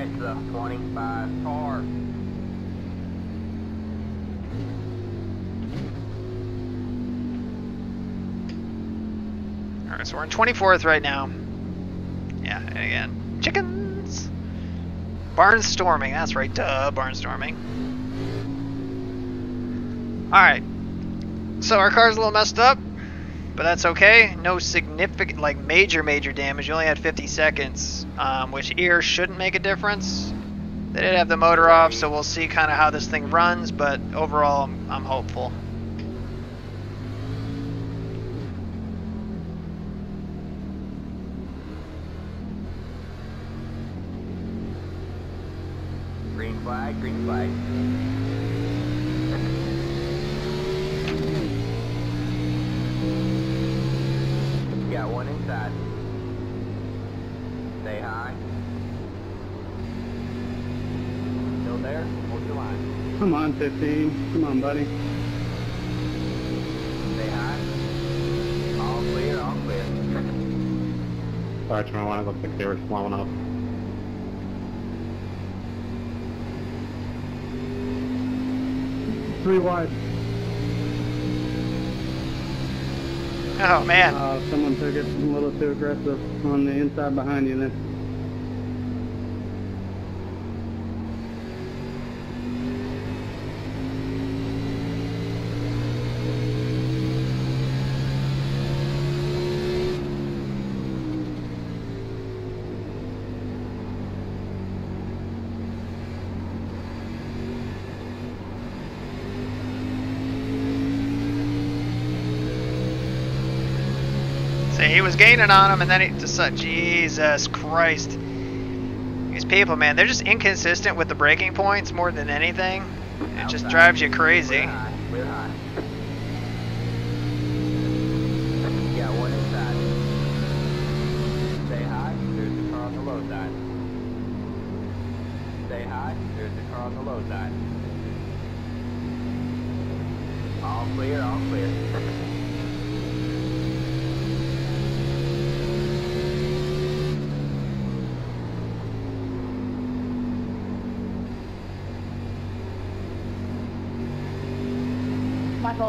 It's a 25 car. Alright, so we're in 24th right now. Yeah, and again, chickens! Barnstorming, that's right, duh, barnstorming. Alright, so our car's a little messed up, but that's okay. No significant, like major damage. You only had 50 seconds, which ear shouldn't make a difference. They did have the motor off, so we'll see kind of how this thing runs, but overall, I'm hopeful. Green flag, green flag. You got one inside. Say hi. Still there? Hold your line. Come on, 15. Come on, buddy. Say hi. All clear, all clear. Sorry, tomorrow I looked like they were slowing up. Three wide. Oh man. Someone took it a little too aggressive on the inside behind you then. See, he was gaining on him, and then he just Jesus Christ. These people, man, they're just inconsistent with the braking points more than anything. It just drives you crazy. We're high. You got one inside. Say hi. There's the car on the low side. Say hi. There's the car on the low side. All clear, all clear.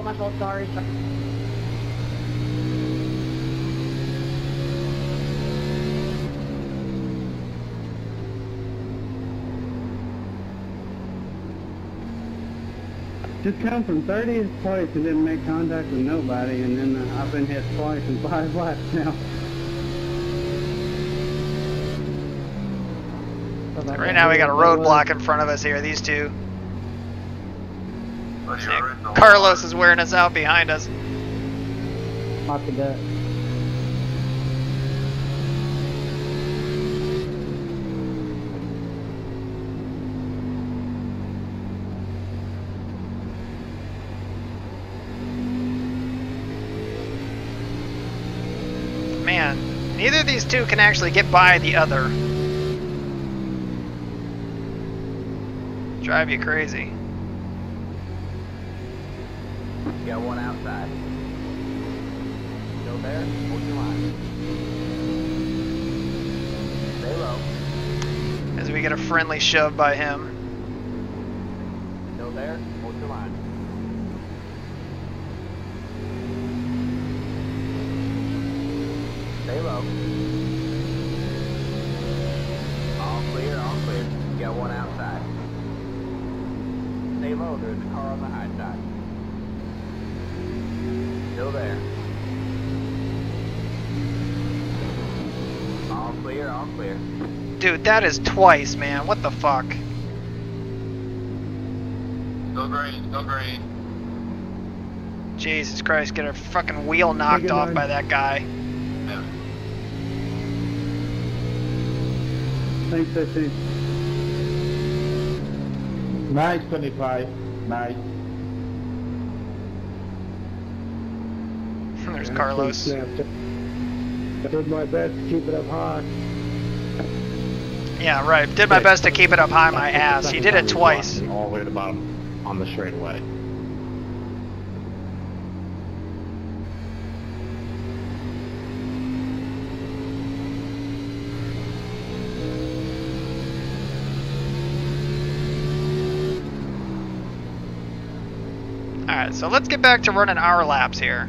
My fault, sorry. Just come from 30th place and didn't make contact with nobody, and then I've been hit twice in 5 laps now. Right now we got a roadblock in front of us here, these two. Carlos is wearing us out behind us. Copy that. Neither of these two can actually get by the other. Drive you crazy. Got one outside. Still there? Hold your line. Stay low. As we get a friendly shove by him. Still there? Hold your line. Stay low. All clear, all clear. Got one outside. Stay low, there's a car on the high side. Still there. All clear, all clear. Dude, that is twice, man. What the fuck? Still green, still green. Jesus Christ, get a fucking wheel knocked off by that guy. Yeah. Thanks, 15. Nice 25. Nice. There's Carlos. I did my best to keep it up high. Yeah, right. Did my best to keep it up high my ass. He did it twice. All the way to the bottom on the straightaway. Alright, so let's get back to running our laps here.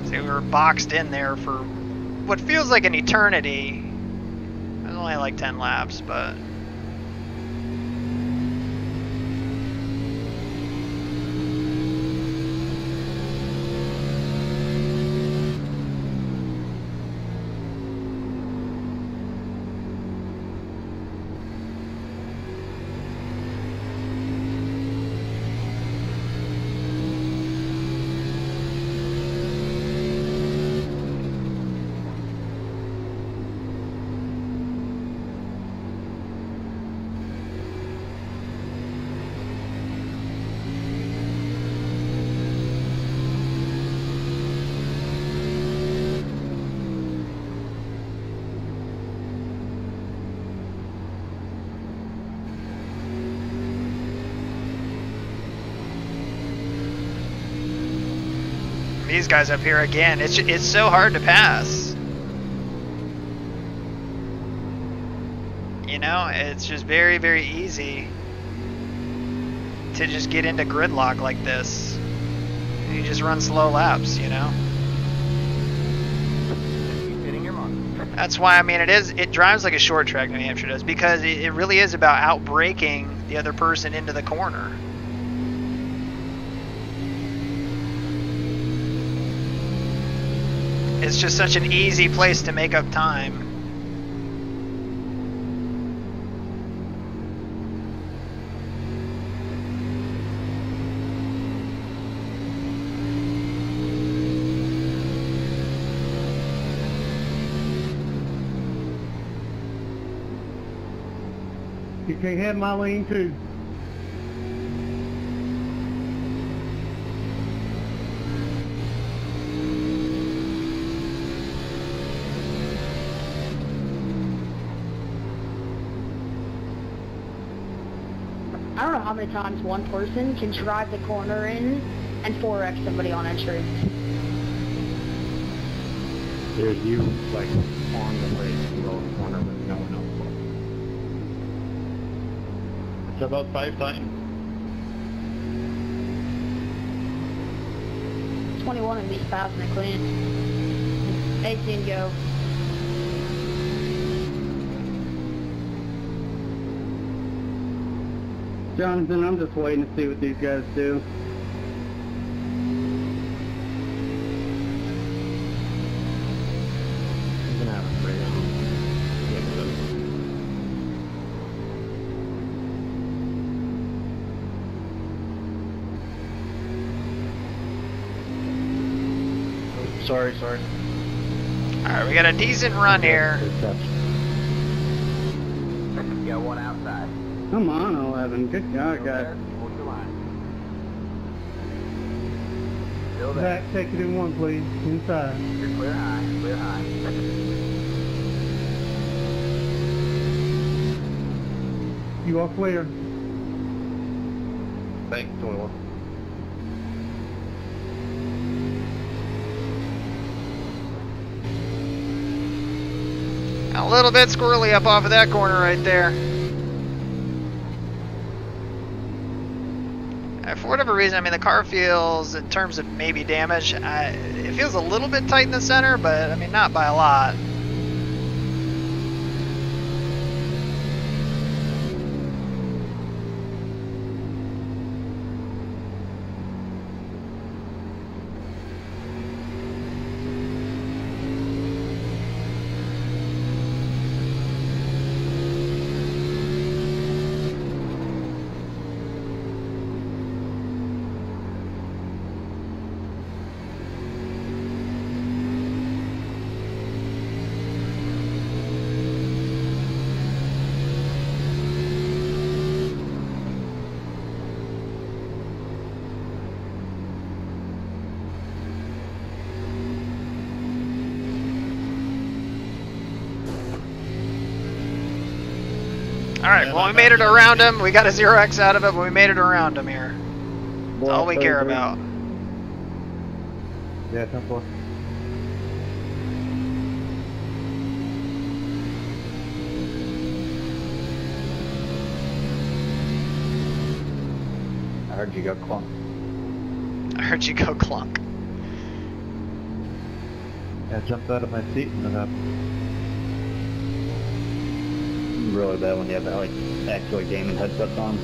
See, we were boxed in there for what feels like an eternity. It was only like 10 laps, but... These guys up here again, it's so hard to pass. You know, it's just very, very easy to just get into gridlock like this. You just run slow laps, you know? Keep hitting your mark. That's why, I mean, it drives like a short track, New Hampshire does, because it really is about out-braking the other person into the corner. It's just such an easy place to make up time. You can't have my lane too. I don't know how many times one person can drive the corner in and 4X somebody on entrance. There's you, like, on the race, you go in the corner with no one else. It's about 5 times. 21 and these fast and clean. 18 go. Jonathan, I'm just waiting to see what these guys do. He's gonna have a race. Sorry. Alright, we got a decent run here. Got one outside. I'm on 11. Good God, Still guys. there? Hold your line. Still there. Back, take it in one, please. Inside. You're clear high. Clear high. You are clear. Thanks, 21. A little bit squirrely up off of that corner right there. For whatever reason, I mean, the car feels, in terms of maybe damage, it feels a little bit tight in the center, but I mean, not by a lot. Alright, well, we made it around him. We got a 0x out of it, but we made it around him here. That's all we care about. Yeah, 10-4. I heard you go clunk. I heard you go clunk. Yeah, I jumped out of my seat and then up. Really bad when you have like actual gaming headsets on.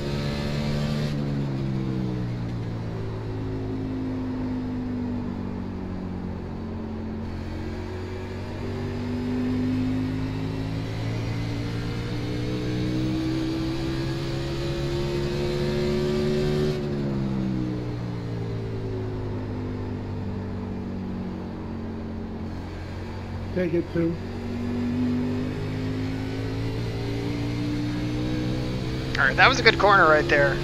Take it 2. Alright, that was a good corner right there.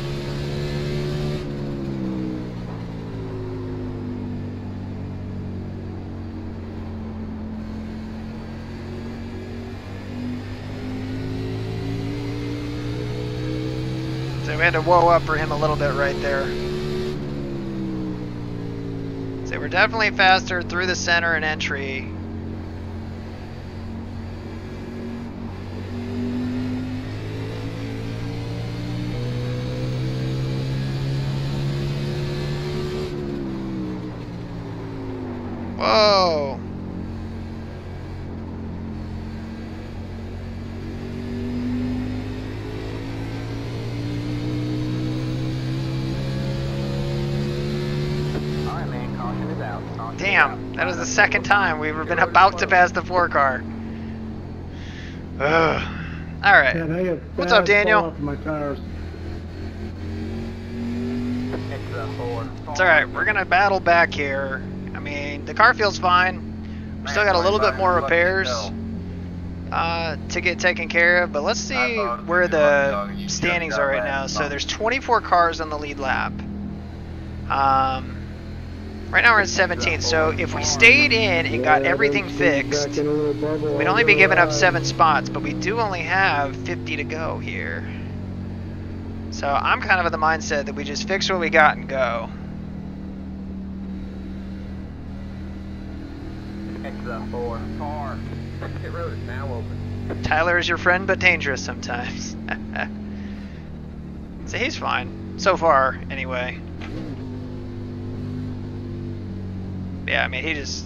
So we had to whoa up for him a little bit right there. So we're definitely faster through the center and entry. Whoa! Alright, man. Caution is out. Caution is Damn, out. that was the second time we've been about to pass the 4 car. Ugh. Alright. Yeah, they have What's up, bad Daniel? fall off my tires. Extra 4. It's alright, we're gonna battle back here. I mean, the car feels fine. We still got a little bit more repairs to get taken care of, but let's see where the standings are right now. So there's 24 cars on the lead lap. Right now we're at 17, so if we stayed in and got everything fixed, we'd only be giving up 7 spots, but we do only have 50 to go here. So I'm kind of in the mindset that we just fix what we got and go. Extra 4. Car. Pit road is now open. Tyler is your friend, but dangerous sometimes. So he's fine. So far, anyway. Yeah, I mean, he just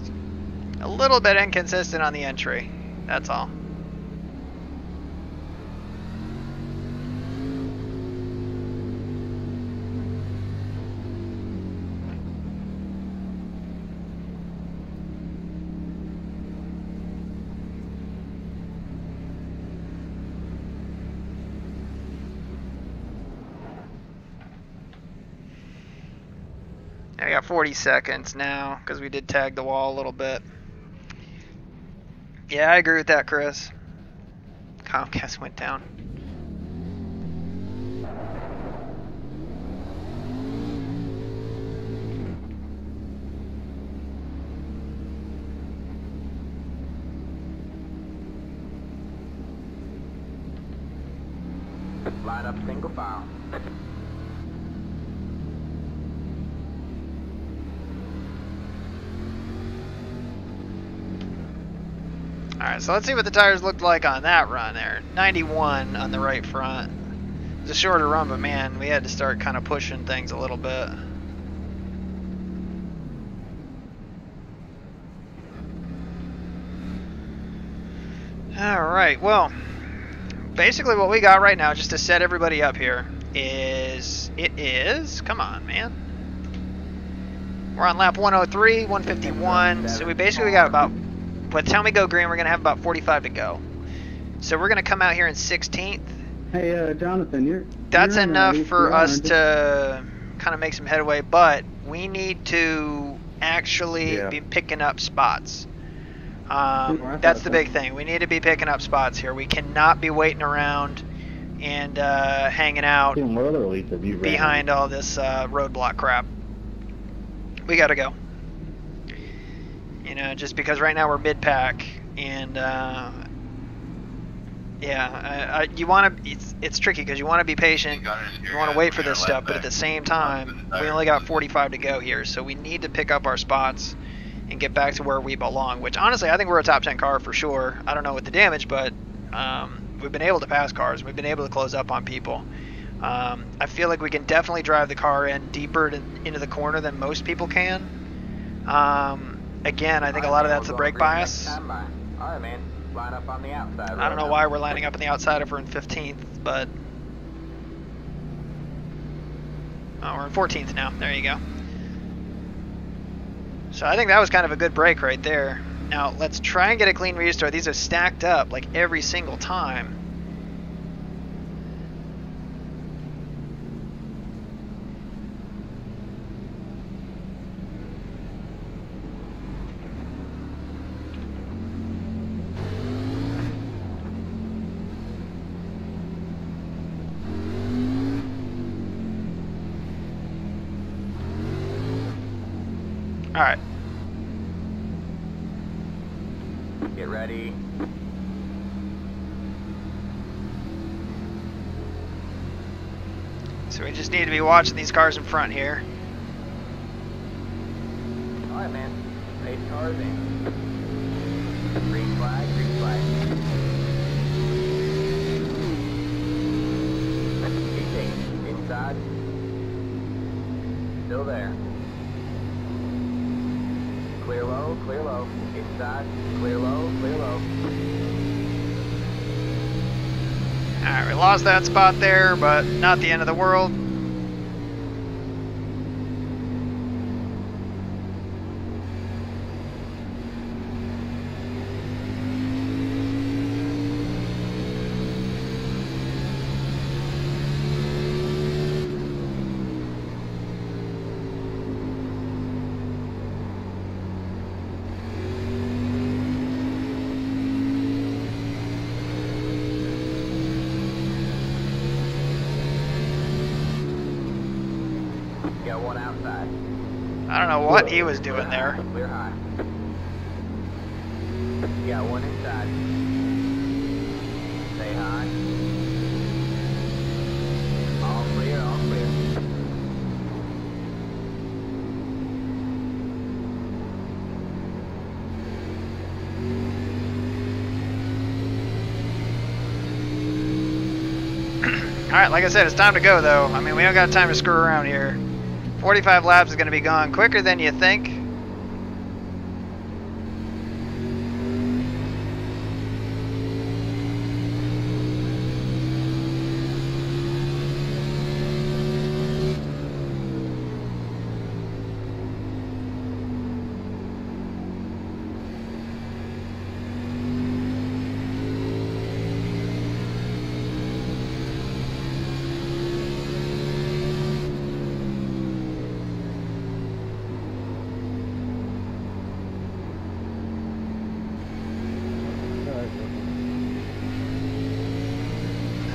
a little bit inconsistent on the entry. That's all. I got 40 seconds now because we did tag the wall a little bit. Yeah, I agree with that, Chris. Comcast went down. Line up single file. Alright, so let's see what the tires looked like on that run there. 91 on the right front. It was a shorter run, but man, we had to start kind of pushing things a little bit. Alright, well, basically what we got right now, just to set everybody up here, come on, man. We're on lap 103, 151, so we basically got about, by the time we go green, we're going to have about 45 to go. So we're going to come out here in 16th. Hey, Jonathan, That's you're in, enough for ECR, us aren't you? to kind of make some headway, but we need to actually be picking up spots. That's the big thing. We need to be picking up spots here. We cannot be waiting around and hanging out behind all this roadblock crap. We got to go. You know, just because right now we're mid-pack, and you want to. It's tricky because you want to be patient. You want to wait for this stuff, but at the same time, we only got 45 to go here, so we need to pick up our spots and get back to where we belong. Which honestly, I think we're a top 10 car for sure. I don't know what the damage, but we've been able to pass cars. We've been able to close up on people. I feel like we can definitely drive the car in deeper into the corner than most people can. Again, I think a lot of that's the brake bias. Alright, man. Line up on the outside. I don't know why we're lining up on the outside if we're in 15th, but... Oh, we're in 14th now. There you go. So I think that was kind of a good break right there. Now, let's try and get a clean restart. These are stacked up like every single time. All right. Get ready. So we just need to be watching these cars in front here. Alright, man. 8 cars in. Green flag, green flag. Keep inside. Still there. Clear low, inside, clear low, clear low. Alright, we lost that spot there, but not the end of the world. Got one outside. I don't know what he was doing there. Clear high. Got one inside. Stay high. All clear, all clear. Alright, like I said, it's time to go though. I mean, we don't got time to screw around here. 45 laps is going to be gone quicker than you think.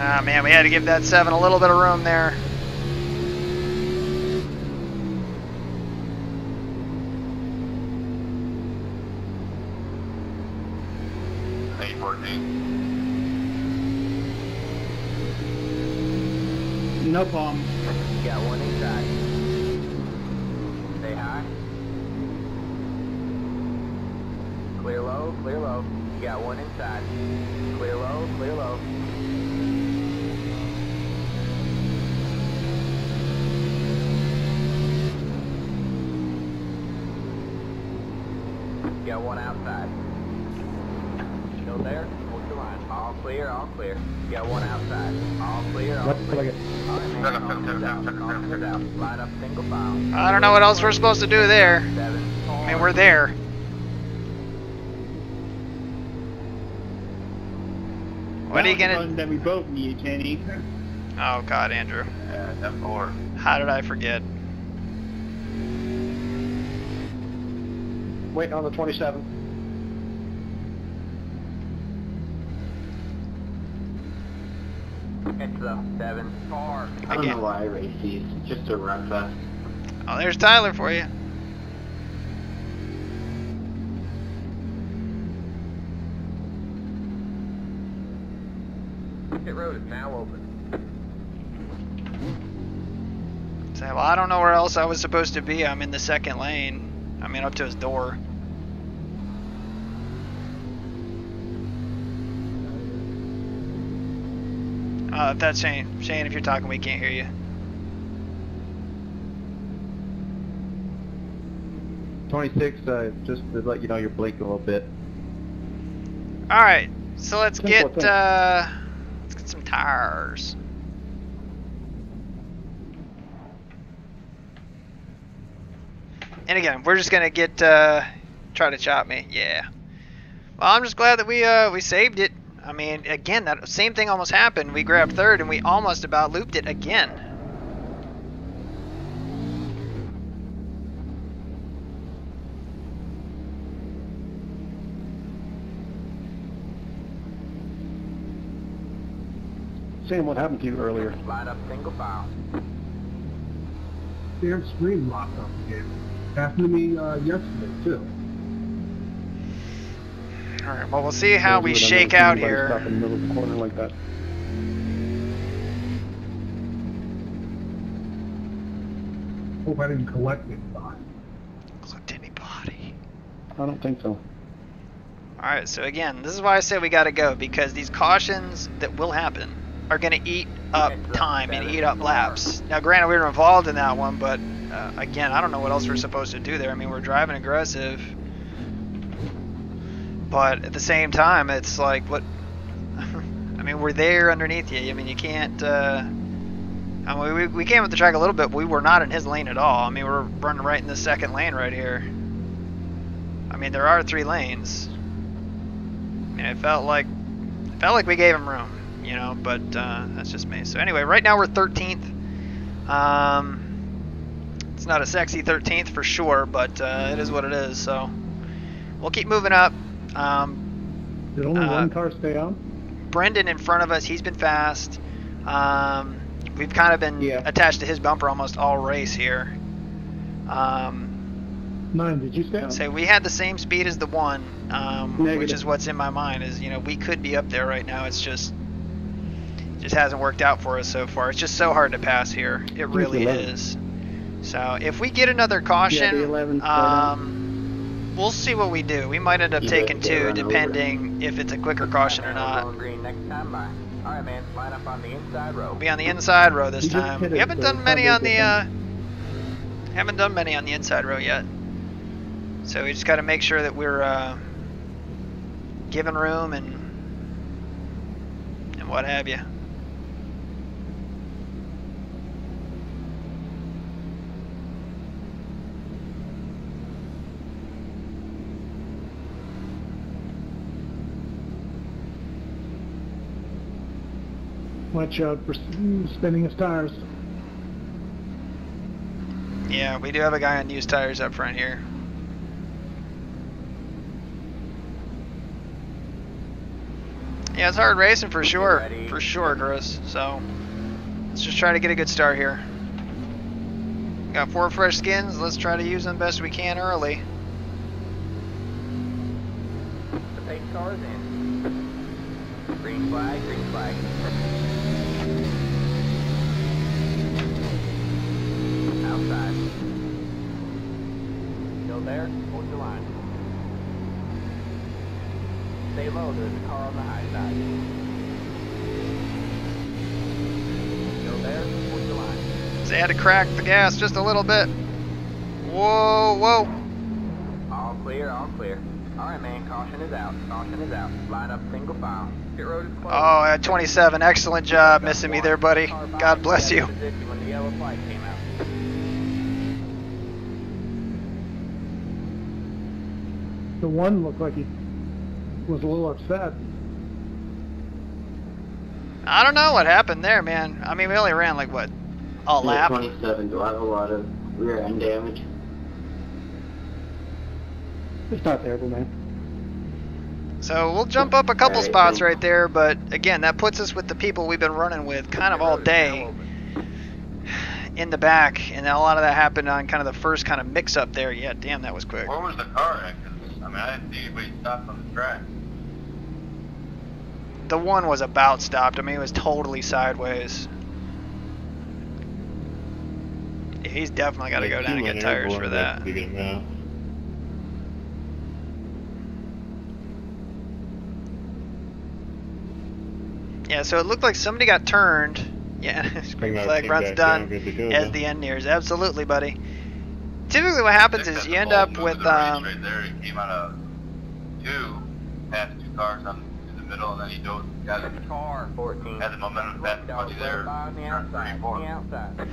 Ah, man, we had to give that 7 a little bit of room there. no problem. You got one inside. Stay high. Clear low, clear low. You got one inside. Clear low, clear low. You got one outside. Still there? Hold your line. All clear, all clear. You got one outside. All clear, all clear. All right, man. Caution is out. Line up single file. I don't know what else we're supposed to do there. 7, I mean, we're there. What are you gonna? That we both need, Kenny. Oh God, Andrew. Yeah, that 4. How did I forget? Waiting on the 27. It's the 7 4. I don't know why I race these. It's just a run fest. Oh, there's Tyler for you. Pit road is now open. Say, well, I don't know where else I was supposed to be. I'm in the second lane. I mean, up to his door. If that's Shane. Shane, if you're talking, we can't hear you. 26, just to let you know you're blinking a little bit. Alright, so let's Simple get, thing. let's get some tires. And again, we're just gonna get, try to chop me, yeah. Well, I'm just glad that we saved it. I mean, again, that same thing almost happened. We grabbed third and we almost about looped it again. Sam, what happened to you earlier? Line up single file. Damn screen locked up again. Happened to me yesterday too. Alright, well, we'll see how we I've never shake seen out anybody here. Stop in the middle of the corner like that. Hope I didn't collect it. Collect anybody. I don't think so. Alright, so again, this is why I said we gotta go, because these cautions that will happen are gonna eat up time and eat up laps. Now granted, we were involved in that one, but again, I don't know what else we're supposed to do there. I mean, we're driving aggressive, but at the same time, it's like, what, I mean, we're there underneath you. I mean, you can't, I mean, we came up the track a little bit, but we were not in his lane at all. I mean, we're running right in the second lane right here. I mean, there are 3 lanes. I mean, it felt like we gave him room, you know, but that's just me. So anyway, right now we're 13th. It's not a sexy 13th for sure, but it is what it is. So we'll keep moving up. Did only one car stay on? Brendan in front of us, he's been fast. We've kind of been attached to his bumper almost all race here. 9, did you stay on? So we had the same speed as the 1, which Negative. is what's in my mind. Is, you know, we could be up there right now. It's just hasn't worked out for us so far. It's just so hard to pass here. It really is. So if we get another caution, the 11's we'll see what we do. We might end up taking 2, depending if it's a quicker caution or not. Going green next time by. All right, man. Line up on the inside row. We'll be on the inside row this You just time. hit We it, haven't so done many on probably the haven't done many on the inside row yet. So we just got to make sure that we're giving room and what have you. Watch out for spinning his tires. Yeah, we do have a guy on used tires up front here. Yeah, it's hard racing for sure, Chris. So let's just try to get a good start here. Got 4 fresh skins. Let's try to use them best we can early. The pace car is in. Green flag, green flag. Still there? Hold your line. Stay low, there's a car on the high side. Still there? Hold your line. They had to crack the gas just a little bit. Whoa, whoa. All clear, all clear. Alright, man, caution is out. Caution is out. Line up single file. Pit road is closed. Oh, at 27, excellent job missing me there, buddy. God bless you. When the yellow flag came out. The one looked like he was a little upset. I don't know what happened there, man. I mean, we only ran like, what, a lap? 27, do I have a lot of rear end damage? It's not terrible, man. So we'll jump up a couple Alright, spots thanks. right there, but again, that puts us with the people we've been running with kind of all day in the back, and a lot of that happened on kind of the first kind of mix-up there. Yeah, damn, that was quick. Where was the car at? 'Cause, I mean, I didn't see anybody stop on the track. The one was about stopped. I mean, it was totally sideways. Yeah, he's definitely got to go down and get tires for that. Yeah, so it looked like somebody got turned. Yeah, green flag runs done as the end nears. Absolutely, buddy. Typically what happens is you end up with... right there, he came out of two, passed two cars in the middle, and then he got the car, 14. Had the momentum to pass somebody there. On the outside.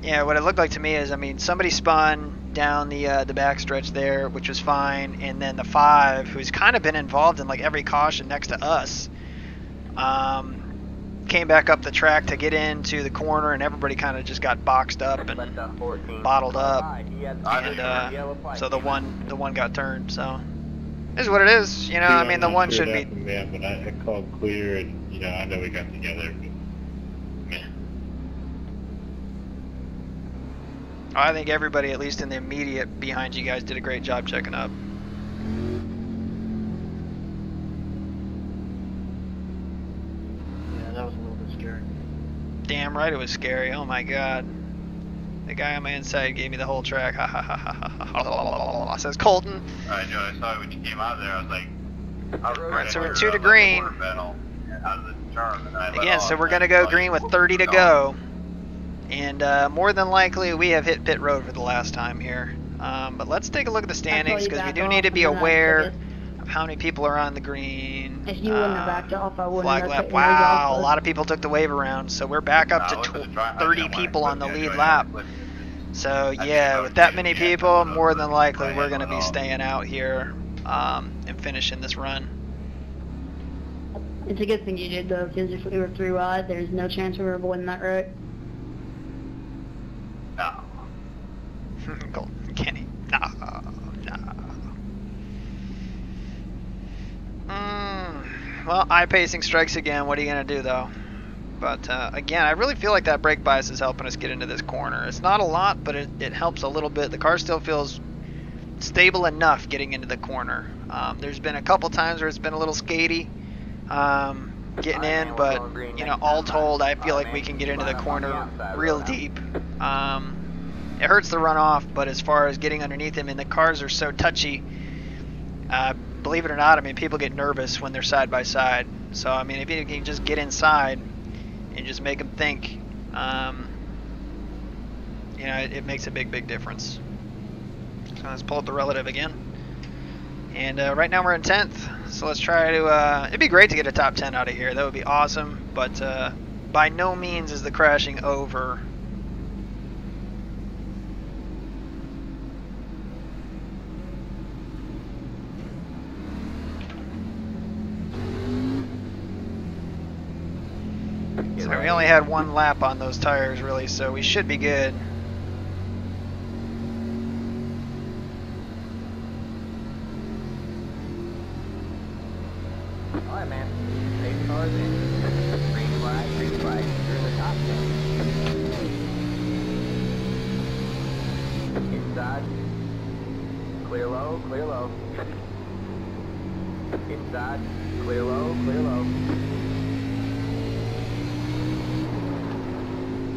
Yeah, what it looked like to me is, I mean, somebody spun down the backstretch there, which was fine, and then the 5, who's kind of been involved in like every caution next to us, came back up the track to get into the corner, and everybody kind of just got boxed up and bottled up, and so the one got turned. So this is what it is, you know. I mean, the one should be. Man, but I called clear, and you know, I know we got together. But, man. I think everybody, at least in the immediate behind you guys, did a great job checking up. Damn right it was scary. Oh my god. The guy on my inside gave me the whole track. Ha ha ha ha ha ha. Says Colton. I know, I saw it when you came out there. I was like... Alright, so we're 2 to green. Out of the turn, and I Again, so we're going to go green with 30 to go. And more than likely we have hit pit road for the last time here. But let's take a look at the standings, because we do need to be aware of how many people are on the green. If you wouldn't have backed off, I wouldn't Flag have lap. taken Wow, a those lot of people took the wave around, so we're back up to 30 people on the lead lap. So yeah, with that many people, more than likely we're going to be staying out here and finishing this run. It's a good thing you did though, because if we were 3 wide, there's no chance we were avoiding that wreck. No. Kenny, no, no. Well, eye-pacing strikes again. What are you going to do, though? But, again, I really feel like that brake bias is helping us get into this corner. It's not a lot, but it helps a little bit. The car still feels stable enough getting into the corner. There's been a couple times where it's been a little skatey getting in, but, you know, all told, I feel like we can get into the corner real deep. It hurts the runoff, but as far as getting underneath him, and the cars are so touchy, believe it or not, I mean, people get nervous when they're side by side. So, I mean, if you can just get inside and just make them think, you know, it makes a big, big difference. So let's pull up the relative again. And right now we're in 10th. So let's try to, it'd be great to get a top 10 out of here. That would be awesome. But by no means is the crashing over. So we only had 1 lap on those tires, really, so we should be good. Alright, man. 8 cars in. Green flag, you're in the top 10. Inside. Clear low, clear low. Inside. Clear low, clear low.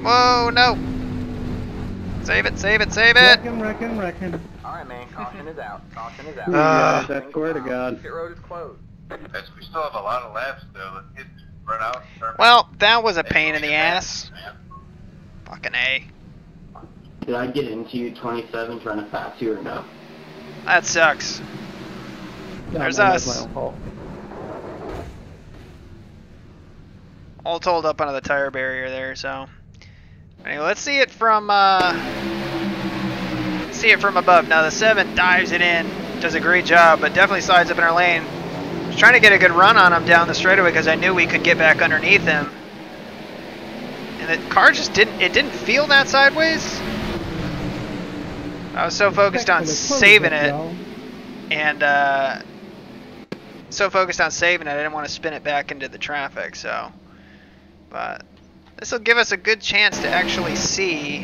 Whoa, no! Save it, save it, save it! Wrecking. Alright, Alright, man, caution is out. Caution is out. Yes, I swear to God. Pit road is closed. Yes, we still have a lot of laps still. Let's run out. Well, that was a pain in the ass. Fucking A. Did I get into you 27 trying to pass you or no? That sucks. There's us. All told up onto the tire barrier there, so. Anyway, let's see it from above. Now the 7 dives it in, does a great job, but definitely slides up in our lane. I was trying to get a good run on him down the straightaway because I knew we could get back underneath him. And the car just didn't feel that sideways. I was so focused on saving it, and so focused on saving it, I didn't want to spin it back into the traffic. So, but this will give us a good chance to actually see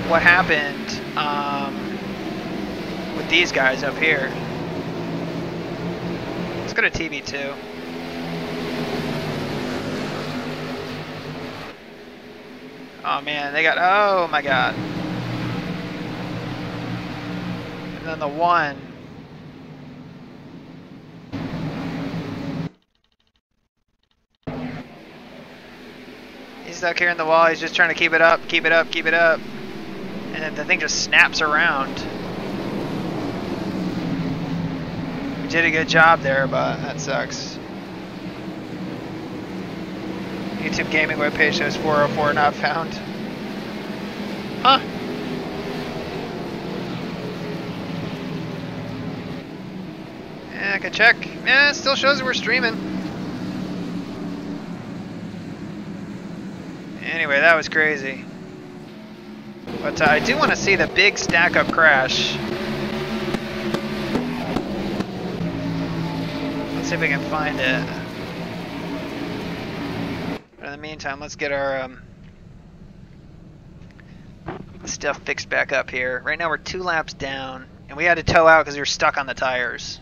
what happened with these guys up here. Let's go to TV2. Oh man, they got, oh my god. And then the 1. He's stuck here in the wall, he's just trying to keep it up, keep it up, keep it up. And then the thing just snaps around. We did a good job there, but that sucks. YouTube gaming webpage shows 404 not found. Huh? Yeah, I can check. Yeah, it still shows that we're streaming. Anyway, that was crazy. But I do want to see the big stack up crash. Let's see if we can find it. But in the meantime, let's get our stuff fixed back up here. Right now we're 2 laps down, and we had to tow out because we were stuck on the tires.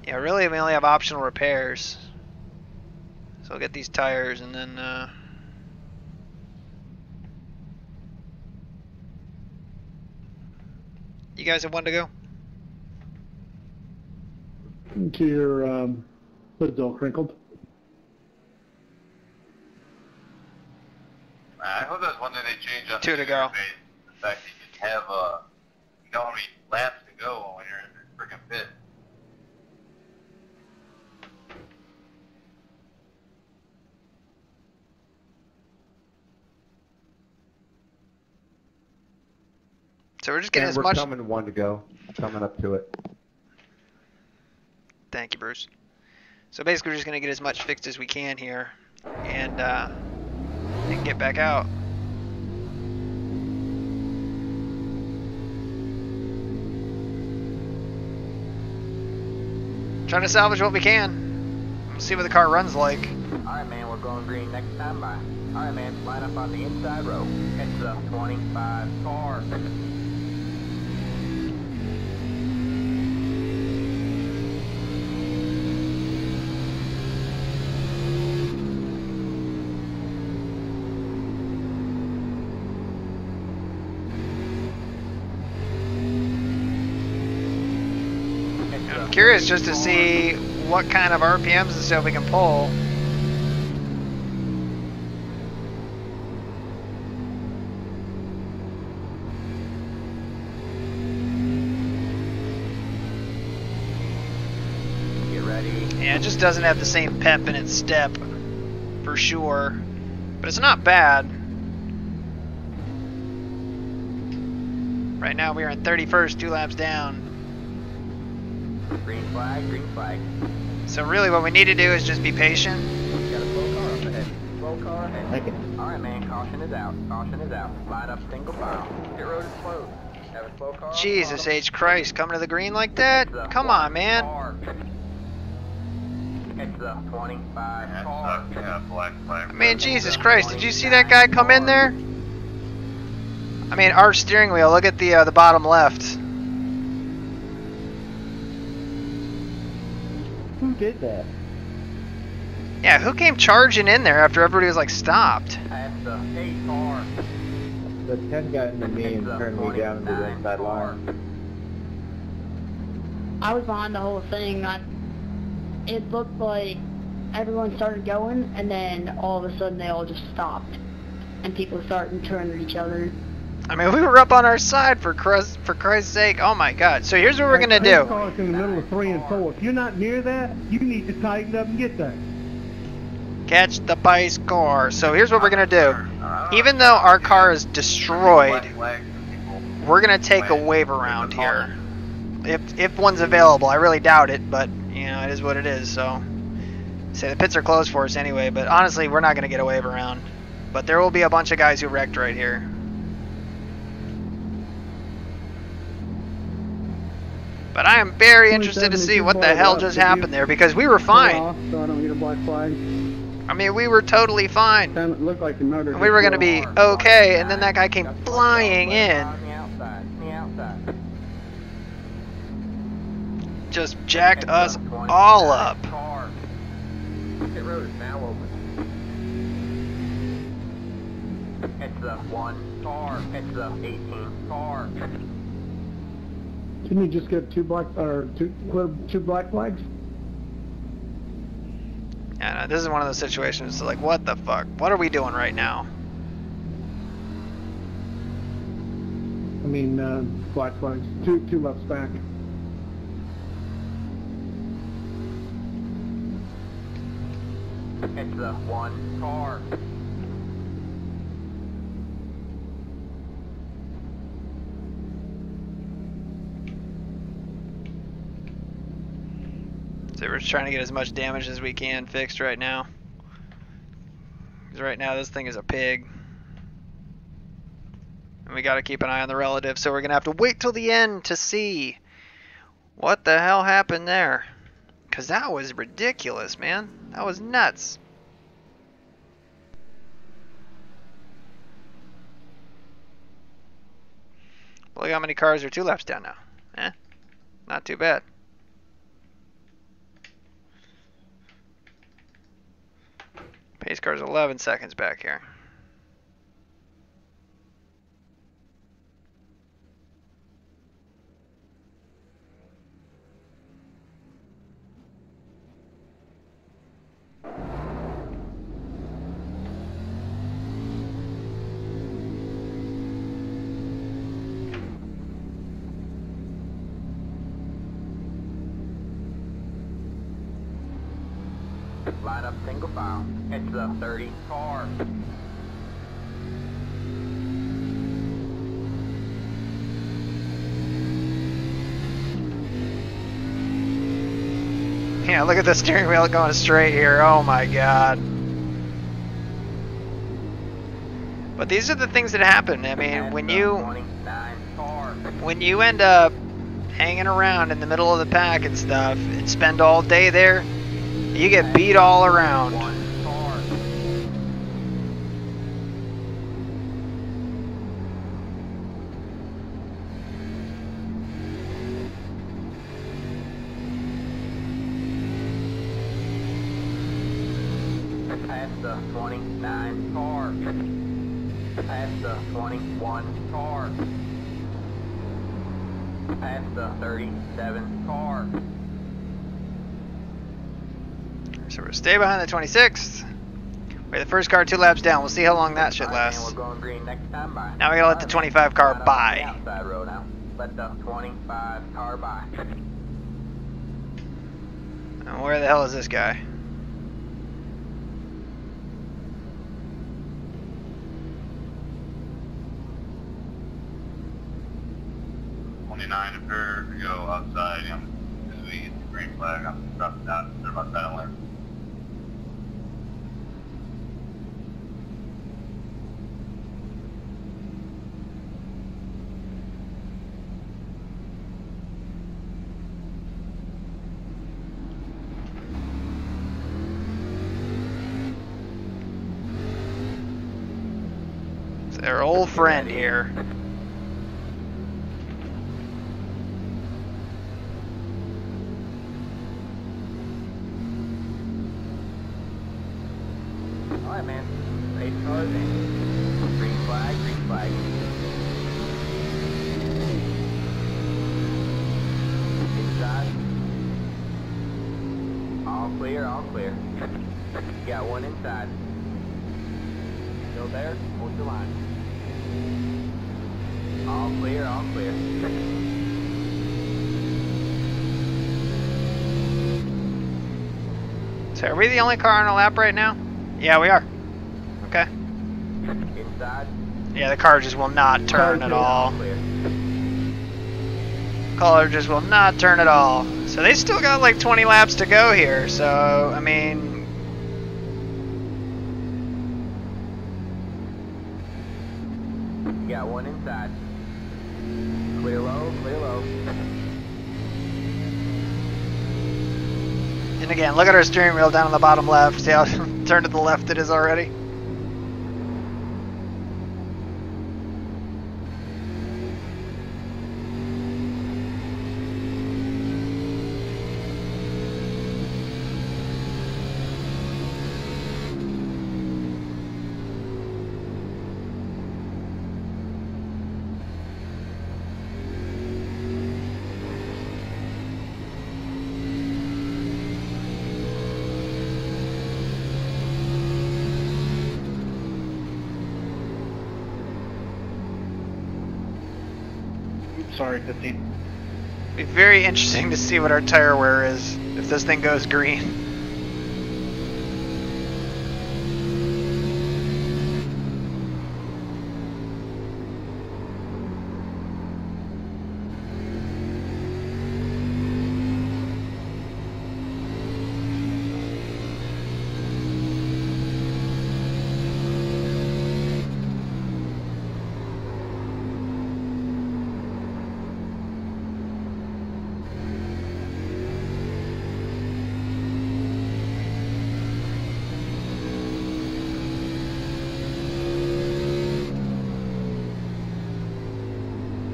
Yeah, really we only have optional repairs. So I'll get these tires and then you guys have one to go? To your hood's all crinkled. I hope that's one that they changed on 2 to go. The fact that you can have you know how many laps to go when you're in the freaking pit. So we're just getting as we're much. Coming 1 to go. Coming up to it. Thank you, Bruce. So basically, we're just gonna get as much fixed as we can here, and get back out. Trying to salvage what we can. We'll see what the car runs like. Alright, man, we're going green next time by. Alright, man, line up on the inside row. Heads up, 25 car. I'm curious just to see what kind of RPMs and stuff we can pull. Get ready. Yeah, it just doesn't have the same pep in its step, for sure. But it's not bad. Right now we are in 31st, 2 laps down. Green flag, green flag. So really what we need to do is just be patient. Got a slow car up ahead. Slow car ahead. Thank you. Alright, man, caution is out. Caution is out. Line up single file. Pit road is closed. Have a slow car. Jesus H. Christ, coming to the green like that? Come on, man. Heads up, 25 That's car. yeah, black flag. I mean, Jesus Christ, did you see that guy come in there? I mean, our steering wheel, look at the bottom left. Who did that? Yeah, who came charging in there after everybody was like stopped? Past the 8 car. The 10 got into me and It's turned me down into the 29 inside car. line. I was behind the whole thing. It looked like everyone started going, and then all of a sudden they all just stopped, and people started turning at each other. I mean, we were up on our side for Christ's sake. Oh my God. So here's what we're gonna do. Cars in the middle of 3 and 4. If you're not near that, you need to tighten up and get there. Catch the base car. So here's what we're gonna do. Even though our car is destroyed, we're gonna take a wave around here. If one's available. I really doubt it, but you know, it is what it is. So say the pits are closed for us anyway, but honestly we're not gonna get a wave around. But there will be a bunch of guys who wrecked right here. But I am very interested to see what the hell just happened there, because we were fine. So I don't get a black flag. I mean, we were totally fine. Damn, it looked like the motor. We were going to be okay, and then that guy came flying in. On the outside. The outside. Just jacked us all up. Car. Pit road is now open. It's the 1 car. It's the 18 car. Can you just get two black flags? Yeah, no, this is one of those situations. So like, what the fuck? What are we doing right now? I mean, black flags. Two lefts back. It's the 1 car. So we're just trying to get as much damage as we can fixed right now. Because right now this thing is a pig. And we got to keep an eye on the relative, so we're going to have to wait till the end to see what the hell happened there. Because that was ridiculous, man. That was nuts. Look how many cars are 2 laps down now. Eh? Not too bad. Pace car's 11 seconds back here. Line up single file. It's the 30 car. Yeah, look at the steering wheel going straight here. Oh my God. But these are the things that happen. I mean, when you end up hanging around in the middle of the pack and stuff and spend all day there, you get beat all around. Past the 29 car. Past the 21 car. Past the 37 car. So we're stay behind the 26th. We're the first car 2 laps down. We'll see how long that shit lasts. We're going green next time by. Now we gotta let the 25 car by. Outside road now. Let the 25 car by. And where the hell is this guy? If they're to go outside, as we get the green flag, I'm dropping down. They're about that lane. It's their old friend here. clear, all clear. Got one inside. Still there? Hold your line. All clear, all clear. So are we the only car on a lap right now? Yeah, we are. Okay. Inside. Yeah, the car just will not turn at all. Car just will not turn at all. So they still got like 20 laps to go here. So, I mean... Got one inside. Clear low, clear low. And again, look at our steering wheel down on the bottom left. See how turned to the left it is already? Sorry, 15. Be very interesting to see what our tire wear is if this thing goes green.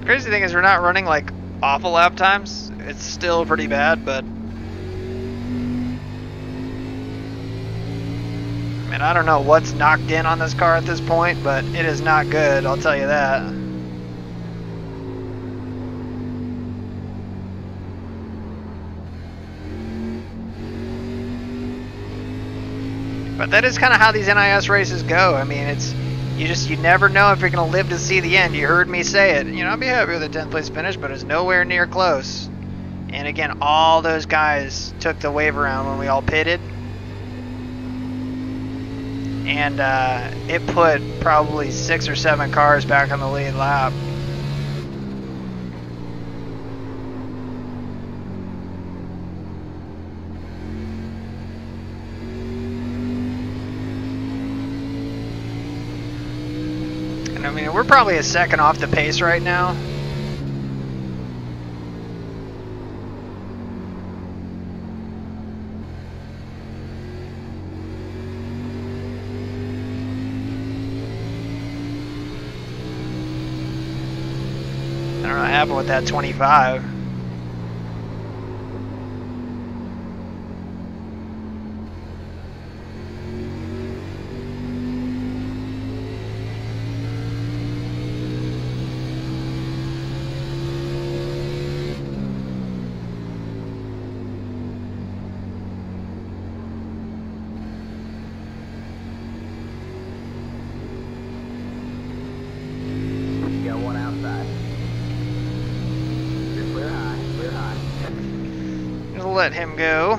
Crazy thing is we're not running like awful lap times. It's still pretty bad, but I mean, I don't know what's knocked in on this car at this point, but it is not good, I'll tell you that. But that is kind of how these NIS races go. I mean, it's you never know if you're going to live to see the end. You heard me say it. You know, I'd be happy with a 10th place finish, but it's nowhere near close. And again, all those guys took the wave around when we all pitted. And it put probably 6 or 7 cars back on the lead lap. I mean, we're probably a second off the pace right now. I don't know what happened with that 25. Let him go.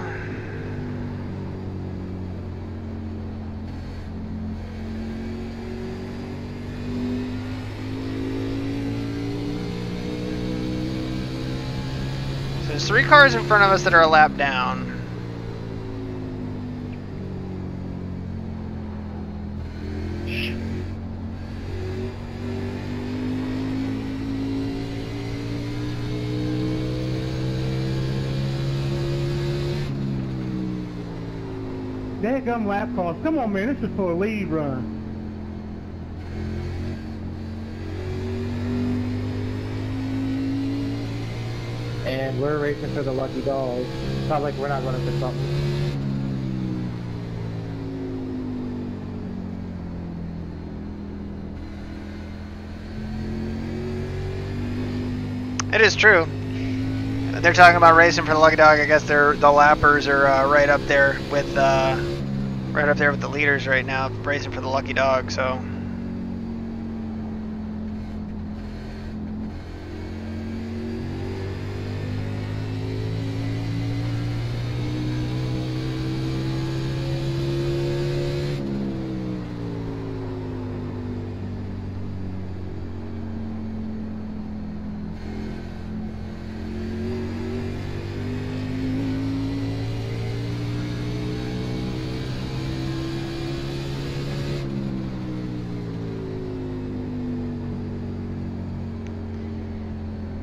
So there's 3 cars in front of us that are a lap down. Dadgum lap calls. Come on, man. This is for a lead run. And we're racing for the lucky dog. It's not like we're not running for something. It is true. They're talking about racing for the lucky dog. I guess the lappers are right up there with the leaders right now, racing for the lucky dog. So.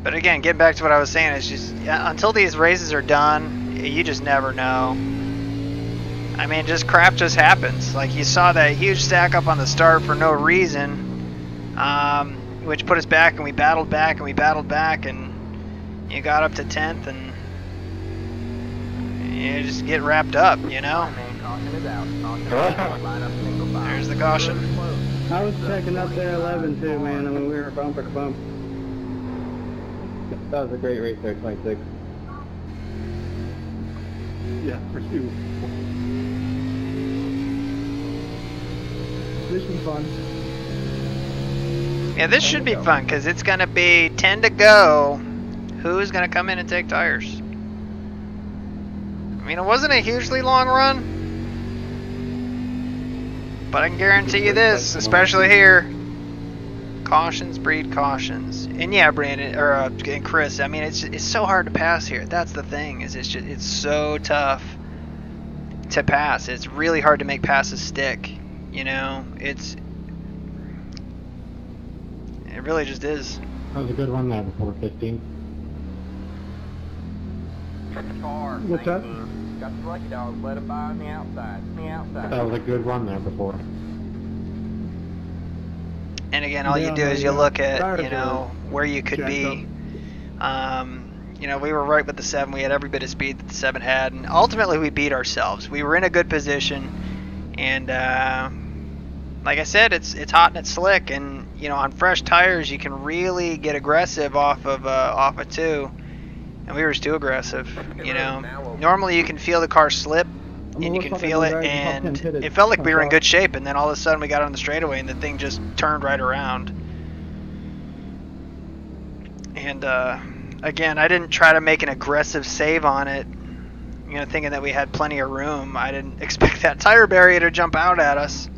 But again, getting back to what I was saying, it's just until these races are done, you just never know. I mean, just crap just happens. Like you saw that huge stack up on the start for no reason, which put us back, and we battled back, and you got up to 10th, and you just get wrapped up, you know. There's the caution. I was checking up there 11 too, man. I mean, we were bumper to bumper. That was a great race there, 26. Yeah, for you. This was fun. Yeah, this should be fun because it's going to be 10 to go. Who's going to come in and take tires? I mean, it wasn't a hugely long run, but I can guarantee you this, especially here. Cautions breed cautions, and yeah, Brandon and Chris. I mean, it's so hard to pass here. That's the thing. It's so tough to pass. It's really hard to make passes stick. You know, it really just is. That was a good one there before 15. What's that? Got the lucky dog. Let it by on the outside. That was a good one there before. And again, all you do is you look at, you know, where you could be. You know, we were right with the 7. We had every bit of speed that the 7 had, and ultimately we beat ourselves. We were in a good position, and like I said, it's hot and it's slick, and you know, on fresh tires you can really get aggressive off of 2, and we were just too aggressive. You know, normally you can feel the car slip. And you can feel it, and it felt like we were in good shape, and then all of a sudden we got on the straightaway and the thing just turned right around. And again, I didn't try to make an aggressive save on it, you know, thinking that we had plenty of room. I didn't expect that tire barrier to jump out at us.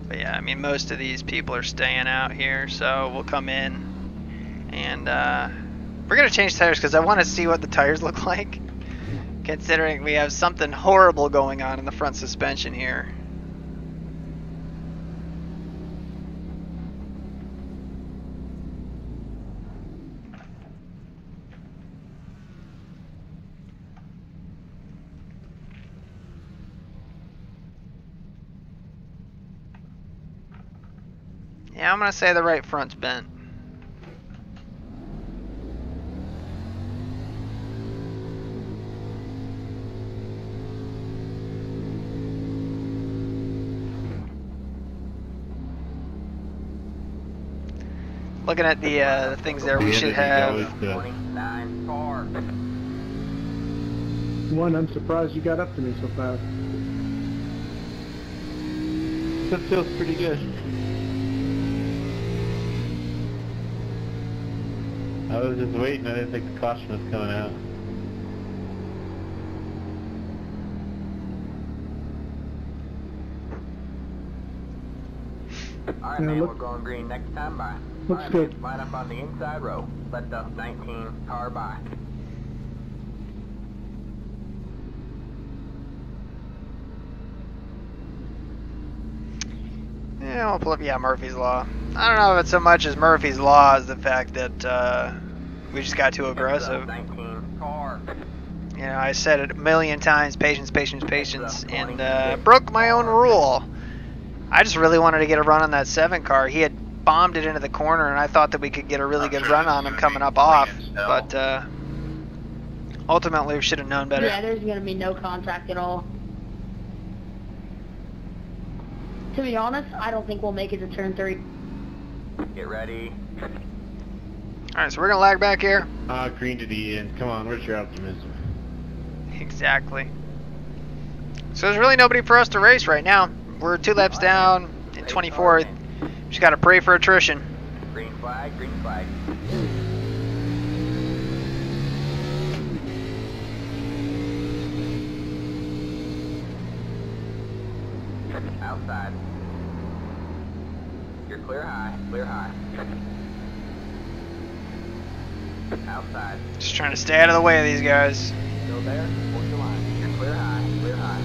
But yeah, I mean, most of these people are staying out here, so we'll come in and we're going to change tires because I want to see what the tires look like, considering we have something horrible going on in the front suspension here. Yeah, I'm going to say the right front's bent. Looking at the things there, we should have. 29 car. One, I'm surprised you got up to me so fast. That feels pretty good. I was just waiting. I didn't think the caution was coming out. Alright, Yeah, man, look- we're going green next time. Bye. Looks Alright, good. man, line up on the inside row. Let up 19 car by. Yeah, I'll pull up. Yeah, Murphy's Law. I don't know if it's so much as Murphy's Law as the fact that we just got too aggressive. 19 car. You know, I said it a million times, patience, patience, patience, and broke my own rule. I just really wanted to get a run on that 7 car. He had bombed it into the corner, and I thought that we could get a really good run on him coming up off, but ultimately we should have known better. Yeah, there's going to be no contact at all. To be honest, I don't think we'll make it to turn 3. Get ready. Alright, so we're gonna lag back here. Green to the end. Come on, where's your optimism? Exactly. So there's really nobody for us to race right now. We're 2 laps down in 24th. Just gotta pray for attrition. Green flag, green flag. Outside. You're clear high, clear high. Outside. Just trying to stay out of the way of these guys. Still there? Hold your line. You're clear high, clear high.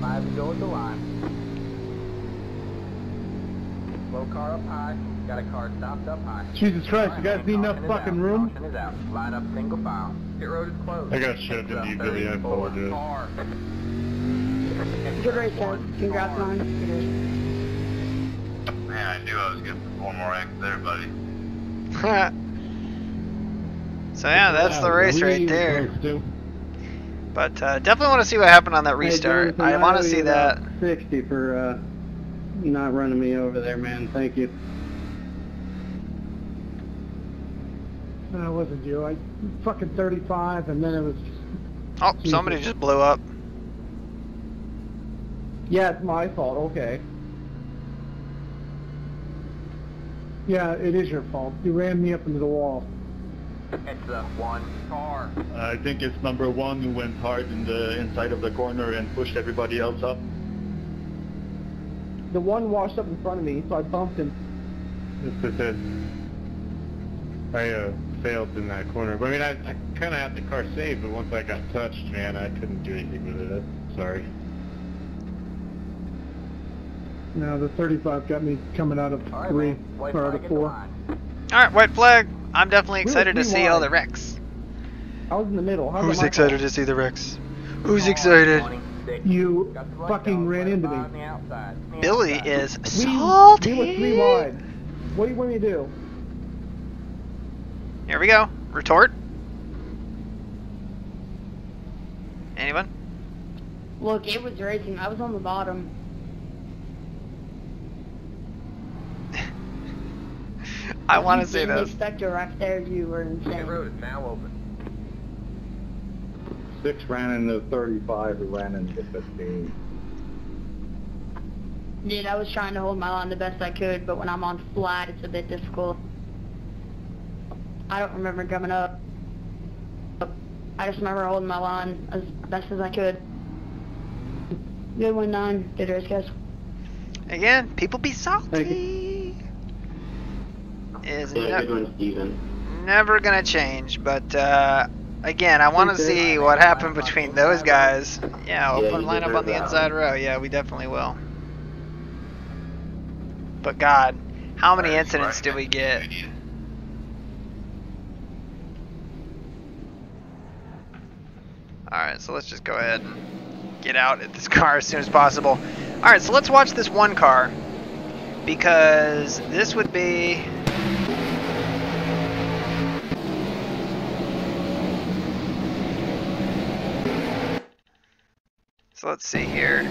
Five to go with the line. Low car up high. Got a car stopped up high. Jesus Christ, you guys need enough fucking room? Caution is out. Line up single file. Pit road is closed. I got shoved into you, Billy. I apologize. Good race, guys. Congrats, man. Man, I knew I was gonna put one more X there, buddy. So yeah, that's the race right there. But definitely want to see what happened on that restart. Hey, Jonathan, I want owe to see you that. about 60 for not running me over there, man. Thank you. No, it wasn't you. I fucking 35, and then it was. Oh, somebody just blew up. Yeah, it's my fault. Okay. Yeah, it is your fault. You ran me up into the wall. It's the one car. I think it's number 1 who went hard in the inside of the corner and pushed everybody else up. The one washed up in front of me, so I bumped him. This is it. I failed in that corner. But I mean, I kind of had the car saved, but once I got touched, man, I couldn't do anything with it. Sorry. No, the 35 got me coming out of All right, 3, man. White or out flag of at the 4. line. Alright, white flag. I'm definitely We were excited to three see all wide. the wrecks. I was in the middle. How's Who's that my excited fault? to see the wrecks? Who's excited? 26. You Got the right fucking dog, ran right into by me. on the outside. On the Billy outside. is We salty. were 3 wide. What do you want me to do? Here we go. Retort. Anyone? Look, it was racing. I was on the bottom. I want to If say you didn't this. expect a wreck there, you were Pit insane. road is now open. 6 ran into 35, who ran into 15. Dude, I was trying to hold my line the best I could, but when I'm on flat, it's a bit difficult. I don't remember coming up. I just remember holding my line as best as I could. Good win, 9. Good race, guys. Again, people be Thank salty. Is Yeah, good one, Steven. never gonna change, but again, I want to Thank you. see what happened between those guys. Yeah, we'll Yeah, put you line up on the deserve that inside row. Yeah, we definitely will. But God, how many incidents did we get? Alright, so let's just go ahead and get out at this car as soon as possible. Alright, so let's watch this one car. Because this would be... So let's see here.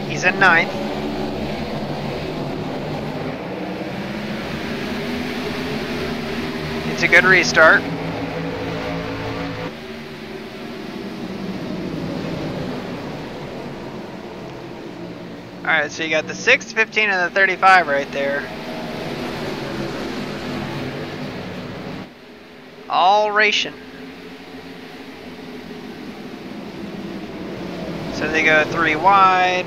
He's in 9th. It's a good restart. Alright, so you got the 6, 15, and the 35 right there. All racing. So they go 3 wide.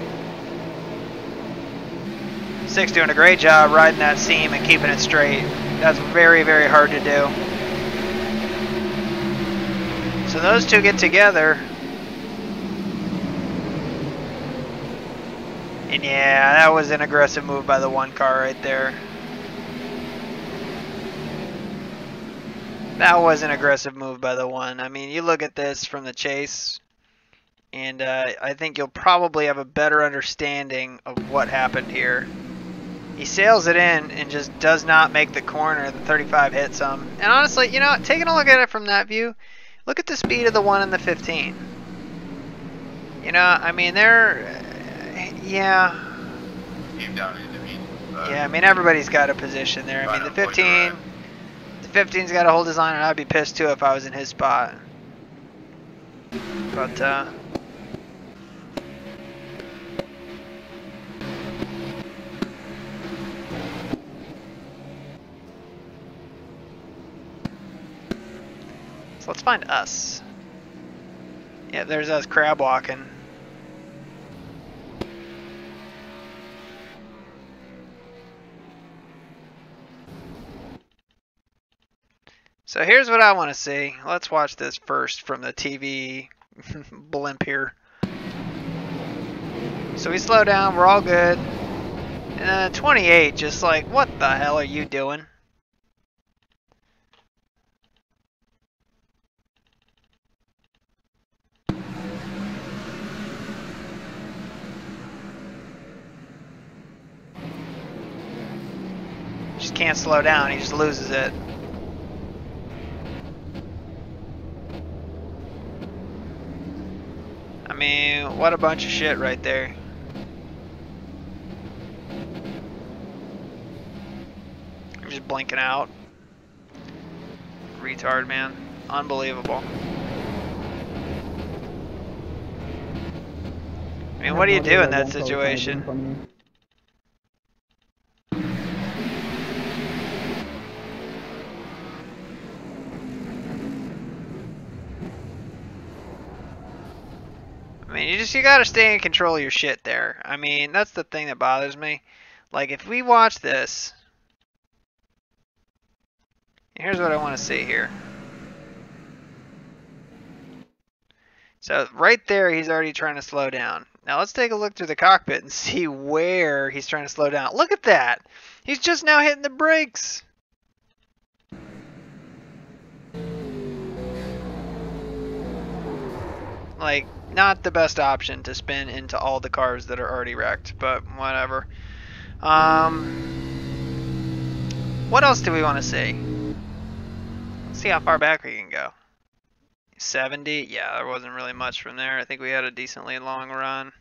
6 doing a great job riding that seam and keeping it straight. That's very, very hard to do. So those two get together. And yeah, that was an aggressive move by the one car right there. That was an aggressive move by the one. I mean, you look at this from the chase, and I think you'll probably have a better understanding of what happened here. He sails it in and just does not make the corner. The 35 hits him. And honestly, you know, taking a look at it from that view, look at the speed of the 1 and the 15. You know, I mean, they're, yeah. Yeah, I mean, everybody's got a position there. I mean, the 15's got a whole design, and I'd be pissed too if I was in his spot. But, so let's find us. Yeah, there's us crab walking. So here's what I want to see. Let's watch this first from the TV blimp here. So we slow down, we're all good. And 28, just like, what the hell are you doing? Just can't slow down, he just loses it. I mean, what a bunch of shit right there. I'm just blinking out. Retard, man. Unbelievable. I mean, what do you do in that situation? I mean, you gotta stay in control of your shit there. I mean, that's the thing that bothers me. Like, if we watch this, here's what I want to see here. So right there, he's already trying to slow down. Now let's take a look through the cockpit and see where he's trying to slow down. Look at that! He's just now hitting the brakes. Like, not the best option to spin into all the cars that are already wrecked, but whatever. What else do we want to see? Let's see how far back we can go. 70? Yeah, there wasn't really much from there. I think we had a decently long run.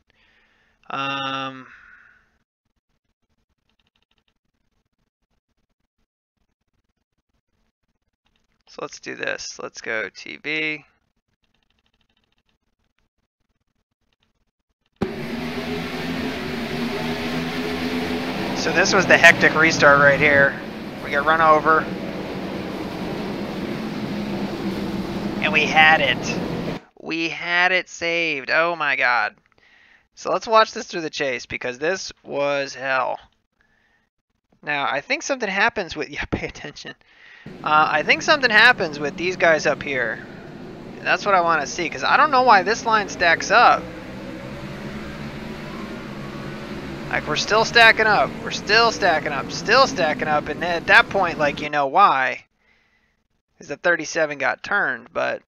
So let's do this. Let's go TV. So this was the hectic restart right here. We got run over. And we had it. We had it saved. Oh my god. So let's watch this through the chase because this was hell. Now, I think something happens with... Yeah, pay attention. I think something happens with these guys up here. That's what I want to see because I don't know why this line stacks up. Like, we're still stacking up. We're still stacking up. Still stacking up. And then at that point, like, you know why. Because the 37 got turned, but...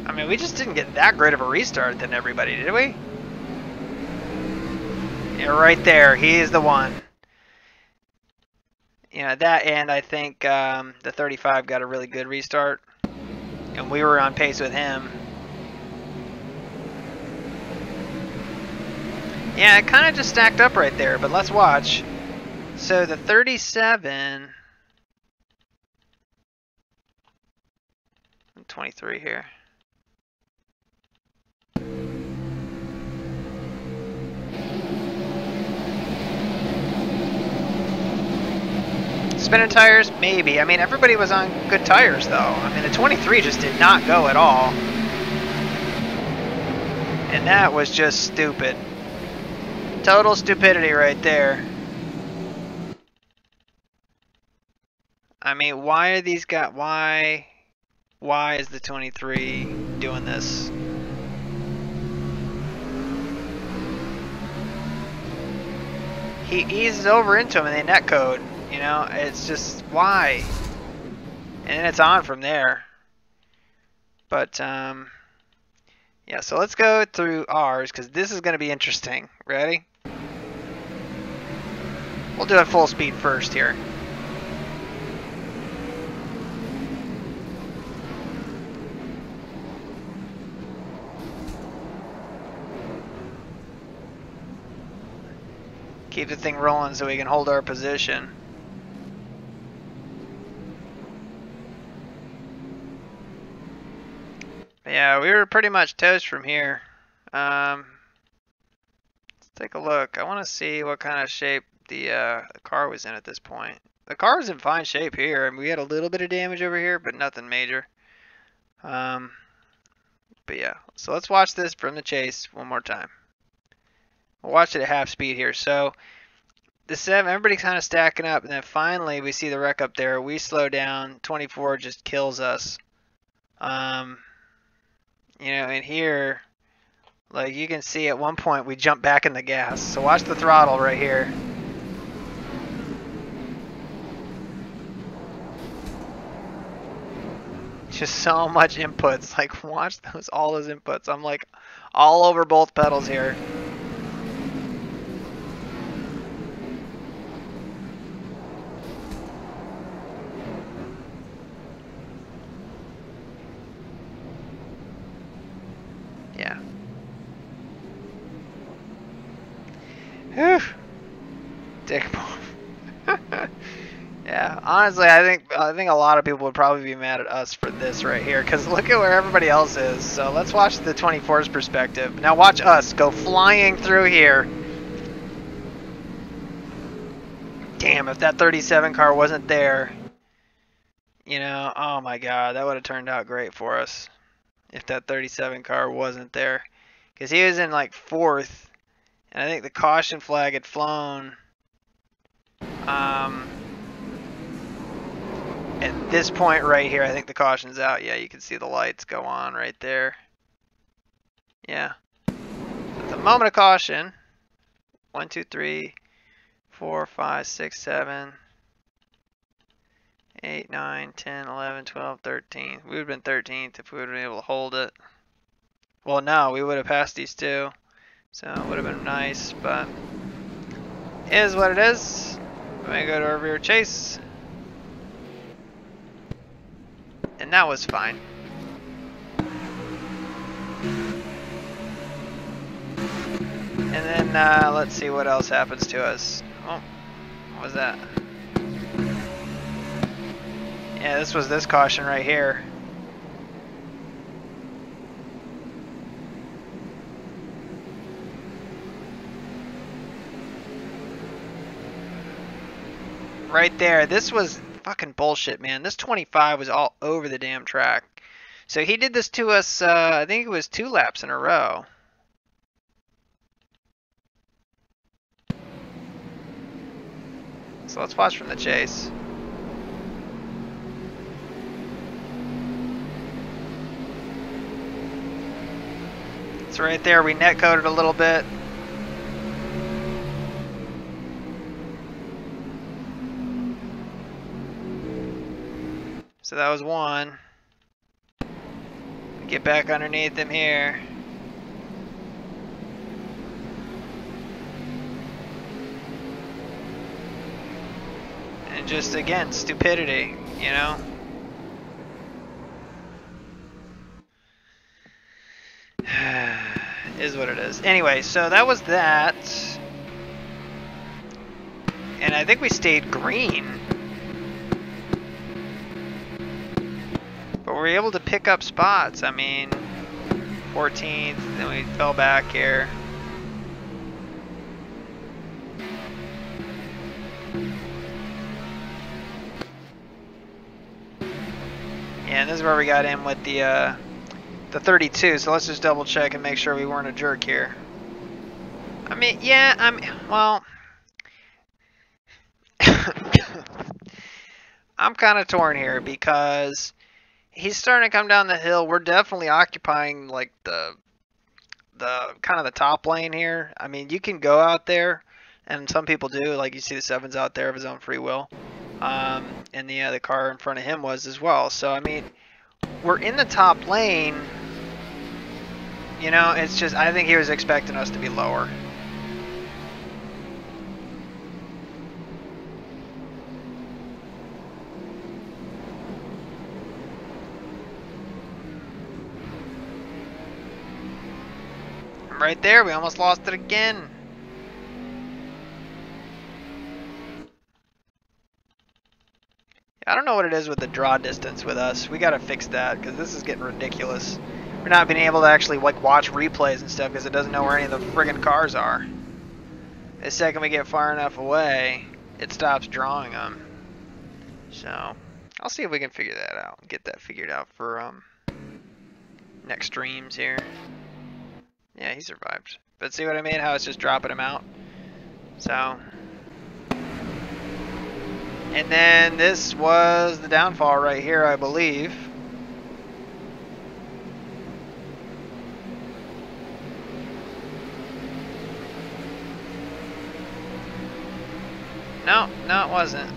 I mean, we just didn't get that great of a restart than everybody, did we? Yeah, right there. He is the one. You know, that and I think the 35 got a really good restart. And we were on pace with him. Yeah, it kind of just stacked up right there, but let's watch. So the 37... 23 here. Spinning tires? Maybe. I mean, everybody was on good tires, though. I mean, the 23 just did not go at all. And that was just stupid. Total stupidity right there. I mean, why are these guys... Why is the 23 doing this? he eases over into him and they netcode. You know, it's just why. And then it's on from there. But yeah, so let's go through ours because this is going to be interesting. Ready? We'll do it full speed first here. Keep the thing rolling so we can hold our position. Yeah, we were pretty much toast from here. Let's take a look. I want to see what kind of shape the car was in at this point. The car was in fine shape here. I mean, we had a little bit of damage over here, but nothing major. But yeah, so let's watch this from the chase one more time. We'll watch it at half speed here. So the 7, everybody's kind of stacking up, and then finally we see the wreck up there. We slow down. 24 just kills us. You know, and here, like you can see at one point we jump back in the gas. So watch the throttle right here. Just so much inputs. Like watch those, all those inputs. I'm like all over both pedals here. Yeah. Whew. Dick move. Yeah, honestly, I think a lot of people would probably be mad at us for this right here, because look at where everybody else is. So let's watch the 24's perspective. Now watch us go flying through here. Damn, if that 37 car wasn't there, you know, oh my God, that would have turned out great for us. If that 37 car wasn't there, because he was in like 4th, and I think the caution flag had flown. At this point right here, I think the caution's out. Yeah, you can see the lights go on right there. Yeah. At the moment of caution, 1, 2, 3, 4, 5, 6, 7, 8, 9, 10, 11, 12, 13. We would have been 13th if we would have been able to hold it. Well, no, we would have passed these two. So it would have been nice, but it is what it is. I'm going to go to our rear chase. And that was fine. And then let's see what else happens to us. Oh, what was that? Yeah, this was this caution right here. Right there, this was fucking bullshit, man. This 25 was all over the damn track. So he did this to us, I think it was 2 laps in a row. So let's watch from the chase. It's right there, we netcoded a little bit. So that was 1. Get back underneath him here. And just again, stupidity, you know? Is what it is. Anyway, so that was that. And I think we stayed green. But we were able to pick up spots. I mean, 14th, then we fell back here. Yeah, and this is where we got in with the 32, so let's just double check and make sure we weren't a jerk here. I mean, yeah, well, I'm kind of torn here because he's starting to come down the hill. We're definitely occupying like the kind of the top lane here. I mean, you can go out there, and some people do. Like you see the Sevens out there of his own free will, and the car in front of him was as well. So I mean, we're in the top lane. You know, it's just I think he was expecting us to be lower. Right there, we almost lost it again. I don't know what it is with the draw distance with us. We gotta fix that because this is getting ridiculous. We're not being able to actually like watch replays and stuff because it doesn't know where any of the friggin' cars are. The second we get far enough away, it stops drawing them. So I'll see if we can figure that out. Get that figured out for next streams here. Yeah, he survived. But see what I mean? How it's just dropping him out. So. And then this was the downfall right here, I believe. No, it wasn't.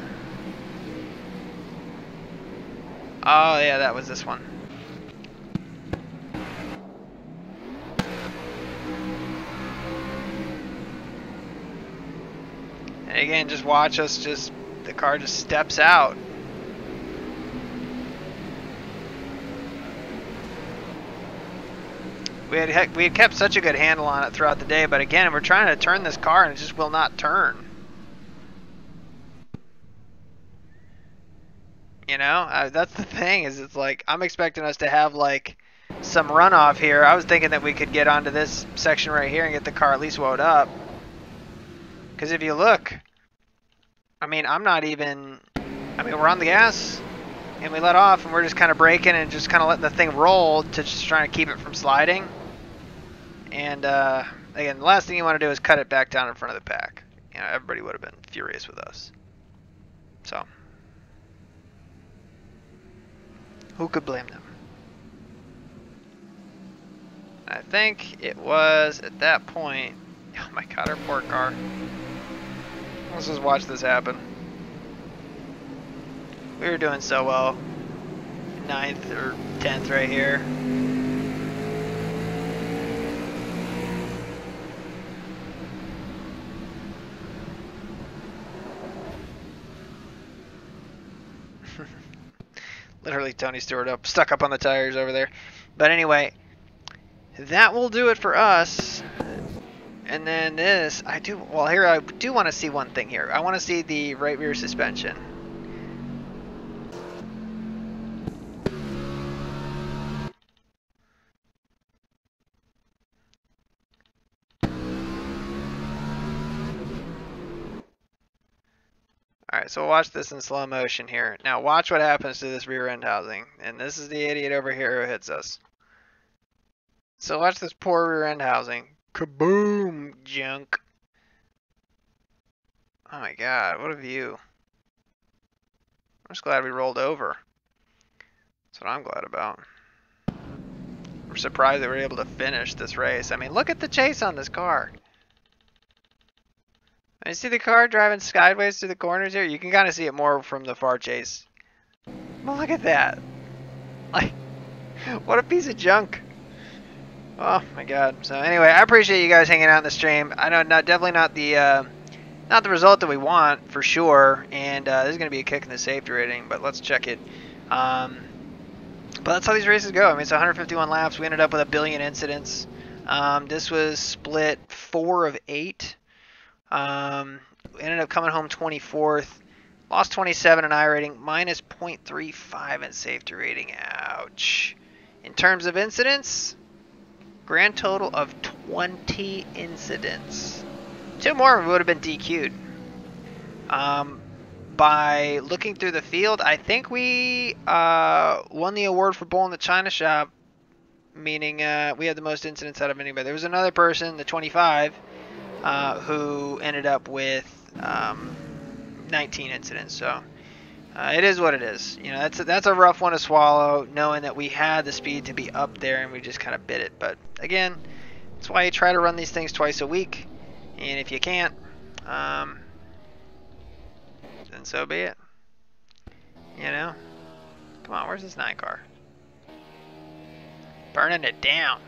Oh, yeah, that was this one. And again, just watch us the car just steps out. We had kept such a good handle on it throughout the day, but again, we're trying to turn this car and it just will not turn. You know, that's the thing, is it's like I'm expecting us to have like some runoff here. I was thinking that we could get onto this section right here and get the car at least wound up. Because if you look, I mean, we're on the gas and we let off and we're just kind of braking and just kind of letting the thing roll to just trying to keep it from sliding. And again, the last thing you want to do is cut it back down in front of the pack. You know, everybody would have been furious with us. So, who could blame them? I think it was at that point. Oh my god, our poor car. Let's just watch this happen. We were doing so well. 9th or 10th right here. Literally Tony Stewart stuck up on the tires over there. But anyway, that will do it for us. And then this, I do want to see one thing here. I want to see the right rear suspension. Alright, so we'll watch this in slow motion here. Now watch what happens to this rear end housing. And this is the idiot over here who hits us. So watch this poor rear end housing. Kaboom! Junk. Oh my god, what a view. I'm just glad we rolled over. That's what I'm glad about. We're surprised that we were able to finish this race. I mean, look at the chase on this car. You see the car driving sideways through the corners here? You can kind of see it more from the far chase. But look at that. Like, what a piece of junk. Oh my god. So anyway, I appreciate you guys hanging out in the stream. I know definitely not the result that we want for sure, and this is going to be a kick in the safety rating, but let's check it. But that's how these races go. I mean, it's 151 laps. We ended up with 1 billion incidents. This was split 4 of 8. We ended up coming home 24th. Lost 27 in iRating, minus 0.35 in safety rating. Ouch. In terms of incidents, grand total of 20 incidents. 2 more we would have been DQ'd. By looking through the field, I think we won the award for bull in the China shop, meaning we had the most incidents out of anybody. There was another person, the 25, who ended up with 19 incidents. So it is what it is. You know, that's a rough one to swallow, knowing that we had the speed to be up there and we just kind of bit it. But again, that's why you try to run these things twice a week. And if you can't, then so be it. You know? Come on, where's this 9 car? Burning it down.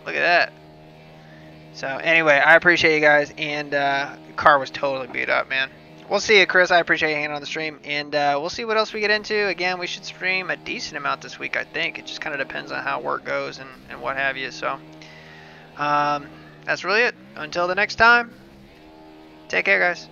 Look at that. So anyway, I appreciate you guys, and the car was totally beat up, man. We'll see you, Chris. I appreciate you hanging on the stream, and we'll see what else we get into. Again, we should stream a decent amount this week, I think. It just kind of depends on how work goes and what have you. So that's really it. Until the next time, take care, guys.